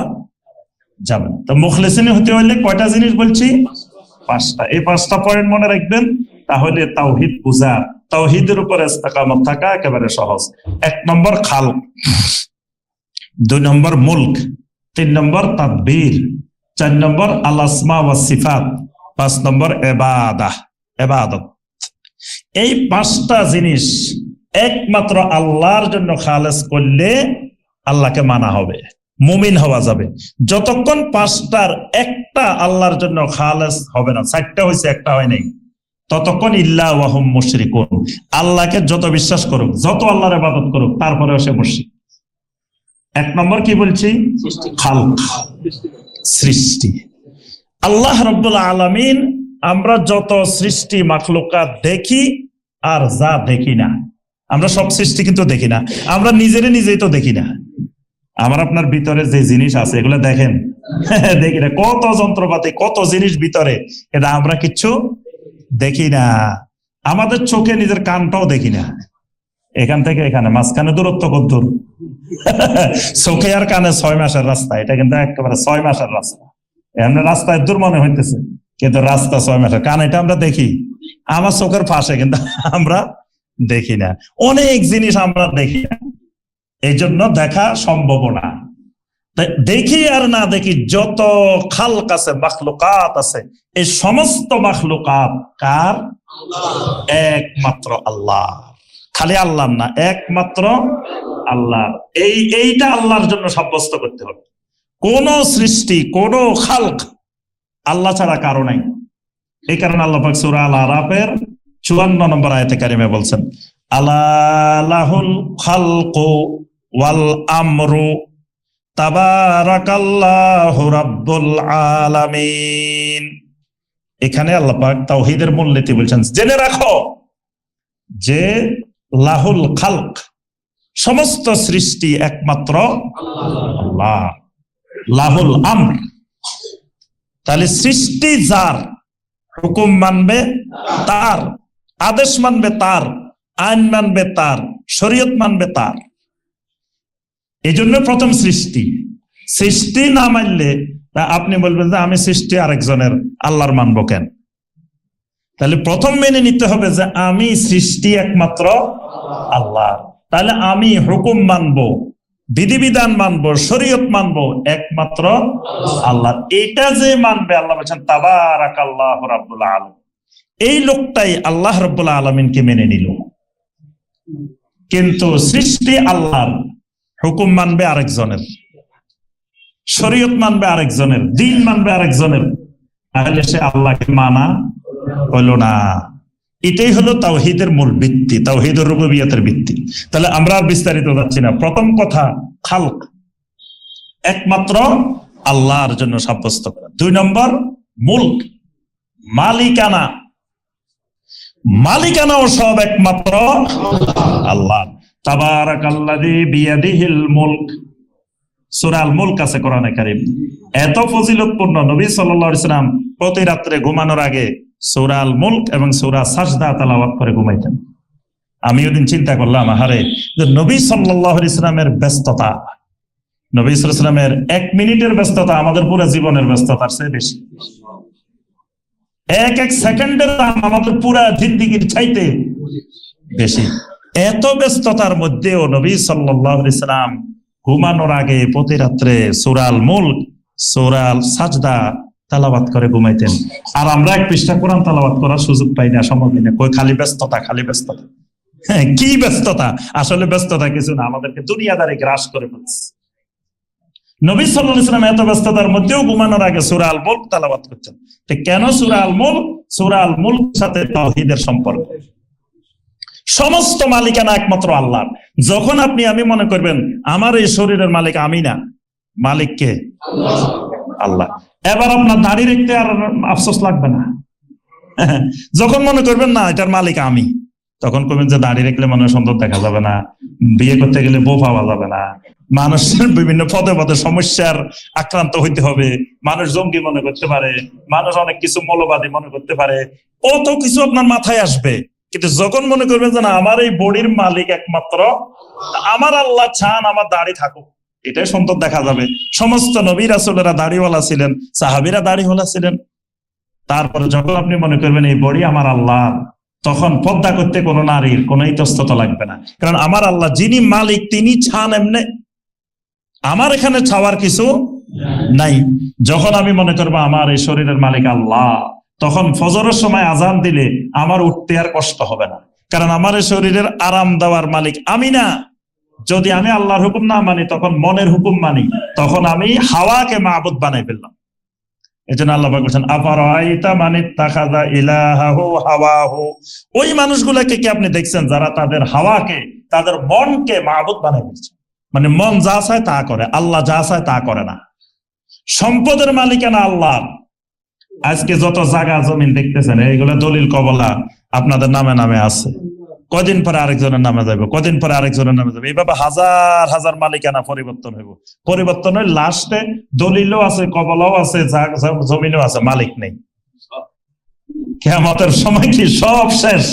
যাবেন। তো মুখলিসিন হতে হলে কয়টা জিনিস বলছি? 5টা। এই 5টা পয়েন্ট মনে রাখবেন, তাহলে তাওহীদ বুঝা, তাওহীদের উপরে ইস্তেকামত থাকা একেবারে সহজ। 1 নম্বর খালক, 2 নম্বর মুলক, 3 নম্বর তাদবীর, 4 নম্বর আল আসমা ওয়াস সিফাত, 5 নম্বর ইবাদত। এই 5টা জিনিস একমাত্র আল্লাহর জন্য খালেস করলে আল্লাহকে মানা হবে, মুমিন হওয়া যাবে। যতক্ষণ 5টার একটা আল্লাহর জন্য খালেস হবে না, 4টা হয়েছে একটা হয় নাই, ততক্ষণ ইল্লা ওয়া হুম মুশরিকুন। আল্লাহকে যত বিশ্বাস করুক, যত আল্লাহর ইবাদত করুক, তারপরেও সে মুশরিক। 1 নম্বর কি বলছি? খালক, সৃষ্টি। আল্লাহ রাব্বুল আলামিন, আমরা যত সৃষ্টি মাখলুকাত দেখি আর যা দেখি না, আমরা সব সৃষ্টি কিন্তু দেখি না, আমরা নিজেই তো দেখি না। আমার আপনার ভিতরে যে জিনিস আছে এগুলো দেখেন? দেখি না। কত যন্ত্রপাতি, কত জিনিস ভিতরে, এটা আমরা কিচ্ছু দেখি না। আমাদের চোখে নিজের কানটাও দেখি না। এখান থেকে এখানে মাঝখানে দূরত্ব কত দূর? চোখে আর কানে 6 মাসের রাস্তা। এটা কিন্তু একেবারে 6 মাসের রাস্তা। এমনি রাস্তায় দূর মনে হইতেছে, কিন্তু রাস্তা 6 মাসের। কান এটা আমরা দেখি, আমার চোখের পাশে, কিন্তু আমরা দেখি না। অনেক জিনিস আমরা দেখি না, এই জন্য দেখা সম্ভব না। দেখি আর না দেখি যত খালক আছে, মাখলুকাত আছে, এই সমস্ত মাখলুকাত কার? একমাত্র আল্লাহ। খালি আল্লাহ না, একমাত্র আল্লাহ। এইটা আল্লাহর জন্য সাব্যস্ত করতে হবে। কোন সৃষ্টি, কোন খালক আল্লাহ ছাড়া কারো নাই। এই কারণে আল্লাহ পাক সূরা আল আরাফের 54 নম্বর আয়াতে কারিমে বলছেন, আলা লাহুল খালকু ওয়াল আমরু তাবারাকাল্লাহু রাব্বুল আলামিন। এখানে আল্লাহ পাক তাওহীদের মূলনীতি বলছেন, জেনে রাখো যে লাহুল খালক, সমস্ত সৃষ্টি একমাত্র আল্লাহ। লাহুল আমর, তাহলে সৃষ্টি যার, হুকুম মানবে তার, আদেশ মানবে তার, আইন মানবে তার, শরীয়ত মানবে তার। এই জন্য প্রথম সৃষ্টি না মানলে আপনি বলবেন যে আমি সৃষ্টি আরেকজনের, আল্লাহর মানবো কেন? তাহলে প্রথম মেনে নিতে হবে যে আমি সৃষ্টি একমাত্র আল্লাহ। তাহলে আমি হুকুম মানবো, বিধিবিধান মানবো, শরীয়ত মানবো একমাত্র আল্লাহ। এটা যে মানবে, আল্লাহ বলছেন তাবারাকাল্লাহু রাব্বুল আলামিন, এই লোকটাই আল্লাহ রাব্বুল আলামিনকে মেনে নিল। কিন্তু সৃষ্টি আল্লাহর, হুকুম মানবে আরেকজনের, শরীয়ত মানবে আরেকজনের, দিন মানবে আরেকজনের, তাহলে সে আল্লাহকে মানা হলো না। এটাই হলো তাওহীদের মূল ভিত্তি, তাওহীদুর রুবুবিয়্যাতের ভিত্তি। তাহলে আমরা আর বিস্তারিত যাচ্ছি না। প্রথম কথা খালক, একমাত্র আল্লাহর জন্য সাব্যস্ত করা। 2 নম্বর মুলক, মালিকানা। মালিকানাও সব একমাত্র আল্লাহ। তাবারাকাল্লাযী বিয়াদিহিল মুলক, সূরা আল মুলক আছে কোরআনে কারীম। এত ফজিলতপূর্ণ, নবী সাল্লাল্লাহু আলাইহি ওয়াসাল্লাম প্রতি রাত্রে ঘুমানোর আগে সূরা আল মুলক এবং সূরা সাজদা তেলাওয়াত করে ঘুমাইতেন। আমি ওদিন চিন্তা করলাম, আহারে, যে নবী সাল্লাল্লাহু আলাইহি ওয়াসাল্লামের ব্যস্ততা, নবী সাল্লাল্লাহু আলাইহি ওয়াসাল্লামের 1 মিনিটের ব্যস্ততা আমাদের পুরো জীবনের ব্যস্ততার চেয়ে বেশি। এক সেকেন্ডের দাম আমাদের পুরা জিন্দেগির চাইতে বেশি। এত ব্যস্ততার মধ্যেও নবী সাল্লাল্লাহু আলাইহি ওয়াসাল্লাম ঘুমানোর আগে প্রতি রাত্রে সূরা আল মুলক, সূরা আল সাজদা তেলাওয়াত করে ঘুমাইতেন। আর আমরা 1 পৃষ্ঠা কোরআন তেলাওয়াত করার সুযোগ পাই না, সময় পাই না। কই খালি ব্যস্ততা, খালি ব্যস্ততা। হ্যাঁ, কি ব্যস্ততা? আসলে ব্যস্ততা কিছু না, আমাদেরকে দুনিয়াদারি গ্রাস করে ফেলছে। নবী সাল্লাল্লাহু আলাইহি ওয়াসাল্লাম এত ব্যস্ততার মধ্যেও ঘুমানোর আগে সূরা আল মুলক তেলাওয়াত করতেন। তো কেন সূরা আল মুলক? সূরা আল মুলকের সাথে তাওহীদের সম্পর্ক। সমস্ত মালিকানা একমাত্র আল্লাহর। যখন আমি মনে করবেন আমার এই শরীরের মালিক আমি না, মালিক কে? আল্লাহ। এবার আপনার দাড়ি রাখতে আর আফসোস লাগবে না। যখন মনে করবেন না এটার মালিক আমি, তখন করবেন যে দাড়ি রাখলে মানুষ সুন্দর দেখা যাবে না, বিয়ে করতে গেলে বউ পাওয়া যাবে না, মানুষের বিভিন্ন পদে পদে সমস্যার আক্রান্ত হইতে হবে, মানুষ জঙ্গি মনে করতে পারে, মানুষ অনেক কিছু মৌলবাদী মনে করতে পারে, কত কিছু আপনার মাথায় আসবে। কিন্তু যখন মনে করবেন যে না আমার এই বডির মালিক একমাত্র আমার আল্লাহ, চান আমার দাড়ি থাকুক, এটাই সুন্দর দেখা যাবে। সমস্ত নবী রাসূলেরা দাড়িওয়ালা ছিলেন, সাহাবীরা দাড়িওয়ালা ছিলেন। তারপরে যখন আপনি মনে করবেন এই বডি আমার আল্লাহ, তখন পর্দা করতে কোনো নারীর কোনো ইতস্ততা লাগবে না, কারণ আমার আল্লাহ যিনি মালিক তিনি ছান এমনে, আমার এখানে ছাওয়ার কিছু নাই। যখন আমি মনে করবো আমার এই শরীরের মালিক আল্লাহ, তখন ফজরের সময় আজান দিলে আমার উঠতে আর কষ্ট হবে না, কারণ আমার এই শরীরের আরাম দেওয়ার মালিক আমি না। যদি আমি আল্লাহর হুকুম না মানি, তখন মনের হুকুম মানি, তখন আমি হাওয়াকে মাবুদ বানাই ফেললাম। এই জন্য আল্লাহ বলছেন আফারাআইতা মান ইত্তাখাযা ইলাহাহু হাওয়াহু, ওই মানুষগুলোকে কি আপনি দেখছেন যারা তাদের হাওয়াকে, তাদের মনকে মাবুদ বানাই ফেলছে। মানে মন যা চায় তা করে, আল্লাহ যা চায় তা করে না। সম্পদের মালিকানা আল্লাহ। আজকে যত জায়গা জমিন দেখতেছেন, এইগুলো দলিল কবলা আপনাদের নামে নামে আছে, কদিন পরে আরেকজনের নামে যাবে, কদিন পরে আরেকজনের নামে যাবে, এইভাবে হাজার হাজার মালিকানা পরিবর্তন হইব। পরিবর্তন হয়ে লাস্টে দলিলও আছে, কবলাও আছে, জমিনও আছে, মালিক নেই। কিয়ামতের সময় কি সব শেষ,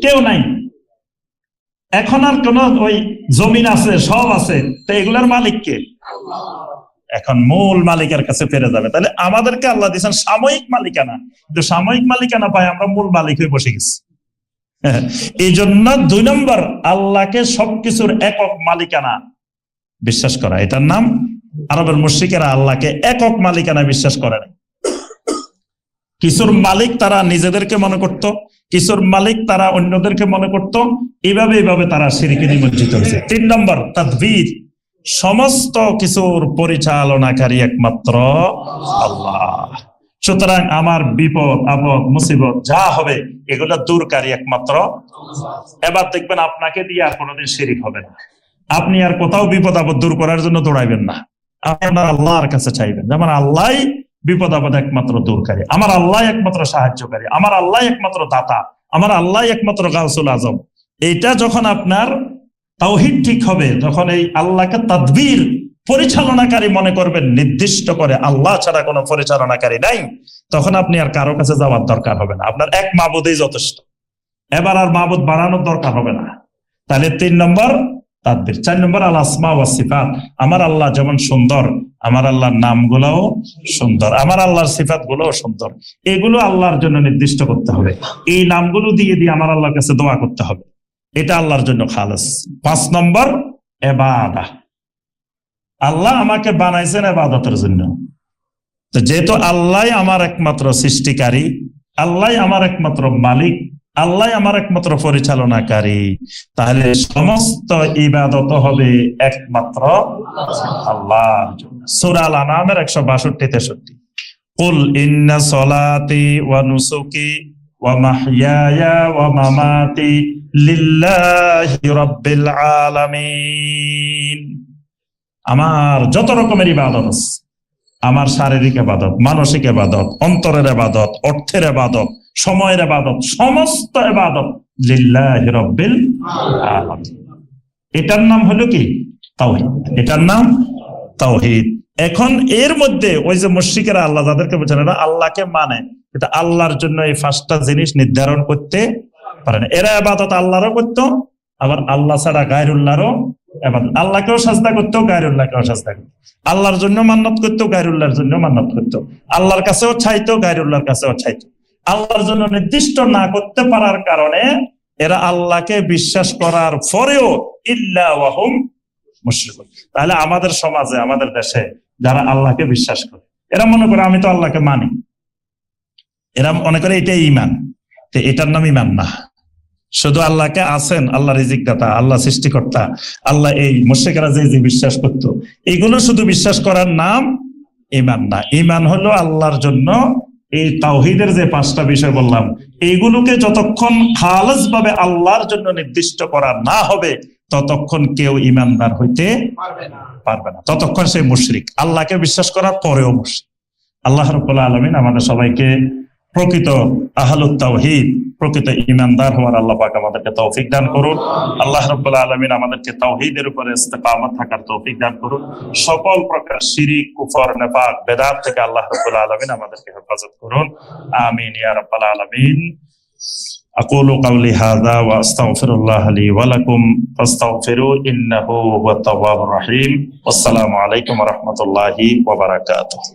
কেউ নাই। এখন আর কোন ওই জমিন আছে, সব আছে, তো এগুলার মালিক কে? এখন মূল মালিকের কাছে ফিরে যাবে। তাহলে আমাদেরকে আল্লাহ দিয়েছেন সাময়িক মালিকানা, কিন্তু সাময়িক মালিকানা পাই আমরা মূল মালিক হয়ে বসে গেছি। এই জন্য 2 নম্বর আল্লাহকে সবকিছুর একক মালিকানা বিশ্বাস করা, এটার নাম। আরবের মুশরিকেরা আল্লাহকে একক মালিকানা বিশ্বাস করে না। কিছুর মালিক তারা নিজেদেরকে মনে করত, কিছুর মালিক তারা অন্যদেরকে মনে করত, এইভাবে তারা শিরকে নিমজ্জিত হয়েছে। 3 নম্বর তাদবীর, সমস্ত কিছুর পরিচালনাকারী একমাত্র আল্লাহ। সুতরাং আমার বিপদ আপদ মুসিবত যা হবে এগুলো দূরকারী একমাত্র। এবার দেখবেন আপনাকে দিয়ে আর কোনোদিন শিরিক হবে না। আপনি আর কোথাও বিপদ আপদ দূর করার জন্য দৌড়াইবেন না, আপনার আল্লাহর কাছে চাইবেন। যেমন আল্লাহ বিপদ আপদ একমাত্র দূরকারী, আমার আল্লাহ একমাত্র সাহায্যকারী, আমার আল্লাহ একমাত্র দাতা, আমার আল্লাহ একমাত্র গাউসুল আজম। এইটা যখন আপনার তাওহীদ ঠিক হবে, যখন এই আল্লাহকে তাদবীর পরিচালনাকারী মনে করবেন, নির্দিষ্ট করে আল্লাহ ছাড়া কোনো পরিচালনাকারী নাই, তখন আপনি আর কারো কাছে যাওয়ার দরকার হবে না, আপনার এক মাবুদেই যথেষ্ট। এবার আর মাবুদ বাড়ানোর দরকার হবে না। তাহলে 3 নম্বর তাদবীর। 4 নম্বর আল আসমা ওয়াস সিফাত, আমার আল্লাহ যেমন সুন্দর, আমার আল্লাহর নামগুলোও সুন্দর, আমার আল্লাহর সিফাত গুলোও সুন্দর, এগুলো আল্লাহর জন্য নির্দিষ্ট করতে হবে। এই নামগুলো দিয়ে দিয়ে আমার আল্লাহর কাছে দোয়া করতে হবে, এটা আল্লাহর জন্য খালেস। 5 নম্বর ইবাদত, আল্লাহ আমাকে বানাইছেন ইবাদতের জন্য। তো যেহেতু আল্লাহ আমার একমাত্র সৃষ্টিকারী, আল্লাহ আমার একমাত্র মালিক, আল্লাহ আমার একমাত্র পরিচালনাকারী, তাহলে সমস্ত ইবাদত হবে একমাত্র আল্লাহর জন্য। সূরা আল আনআমের 162-63, কুল ইন্না সলাতি ওয়া নুসুকি ওয়া মাহইয়ায়া ওয়া মামাতি লিল্লাহি রাব্বিল আলামিন। আমার যত রকমের ইবাদত আছে, আমার শারীরিক ইবাদত, মানসিক ইবাদত, অন্তরের ইবাদত, অর্থের ইবাদত, সময়ের ইবাদত, সমস্ত ইবাদত লিল্লাহি রাব্বিল আলামিন। এটার নাম হলো কি? তাওহীদ। এটার নাম তাওহীদ। এখন এর মধ্যে ওই যে মুশরিকেরা আল্লাহ যাদেরকে বলছেন এরা আল্লাহকে মানে, এটা আল্লাহর জন্য এই 5টা জিনিস নির্ধারণ করতে পারে না। এরা ইবাদত আল্লাহরও করতো, আবার আল্লাহ ছাড়া গায়রুল্লাহরও ইবাদত, আল্লাহকেও সাজদা করতো, গায়রুল্লাহকেও সাজদা করতো, আল্লাহর জন্য মান্নত করতো, গায়রুল্লাহর জন্য মান্নত করতো, আল্লাহর কাছেও চাইতো, গায়রুল্লাহর কাছেও চাইতো। আল্লাহর জন্য নির্দিষ্ট না করতে পারার কারণে এরা আল্লাহকে বিশ্বাস করার পরেও ইল্লা ওয়া হুম মুশরিকুন। তাহলে আমাদের সমাজে, আমাদের দেশে যারা আল্লাহকে বিশ্বাস করে, এরা মনে করে আমি তো আল্লাহকে মানি, এরা মনে করে এটাই ঈমান। তো এটার নাম ঈমান না। শুধু আল্লাহকে আছেন, আল্লাহ রিজিক দাতা, আল্লাহ সৃষ্টিকর্তা, আল্লাহ এই মুশরিকরা যে বিশ্বাস করতো, এগুলো শুধু বিশ্বাস করার নাম ঈমান না। ঈমান হলো আল্লাহর জন্য এই তাওহীদের যে 5টা বিষয় বললাম, এইগুলোকে যতক্ষণ খালেস ভাবে আল্লাহর জন্য নির্দিষ্ট করা না হবে, ততক্ষণ কেউ ঈমানদার হইতে পারবে না, ততক্ষণ সে মুশরিক, আল্লাহকে বিশ্বাস করার পরেও মুশরিক। আল্লাহ রাব্বুল আলামিন আমাদের সবাইকে প্রকৃত আহলুত তাওহীদ, প্রকৃত ঈমানদার হওয়ার আল্লাহ পাক আমাদেরকে তৌফিক দান করুন। আল্লাহ রাব্বুল আলামিন আমাদেরকে তাওহীদের উপরে ইস্তেকামত থাকার তৌফিক দান করুন। সকল প্রকার শিরিক, কুফর, নিফাক, বেদাত থেকে আল্লাহ রাব্বুল আলামিন আমাদেরকে হেফাজত করুন। আমিন ইয়া রাব্বাল আলামিন। আকুলু কাওলি হাযা ওয়া আস্তাগফিরুল্লাহ লি ওয়া লাকুম ফাস্তাগফিরু ইন্নাহু হুয়াত তাওয়াবুর রহিম। আসসালামু আলাইকুম ওয়া রাহমাতুল্লাহি ওয়া বারাকাতুহু।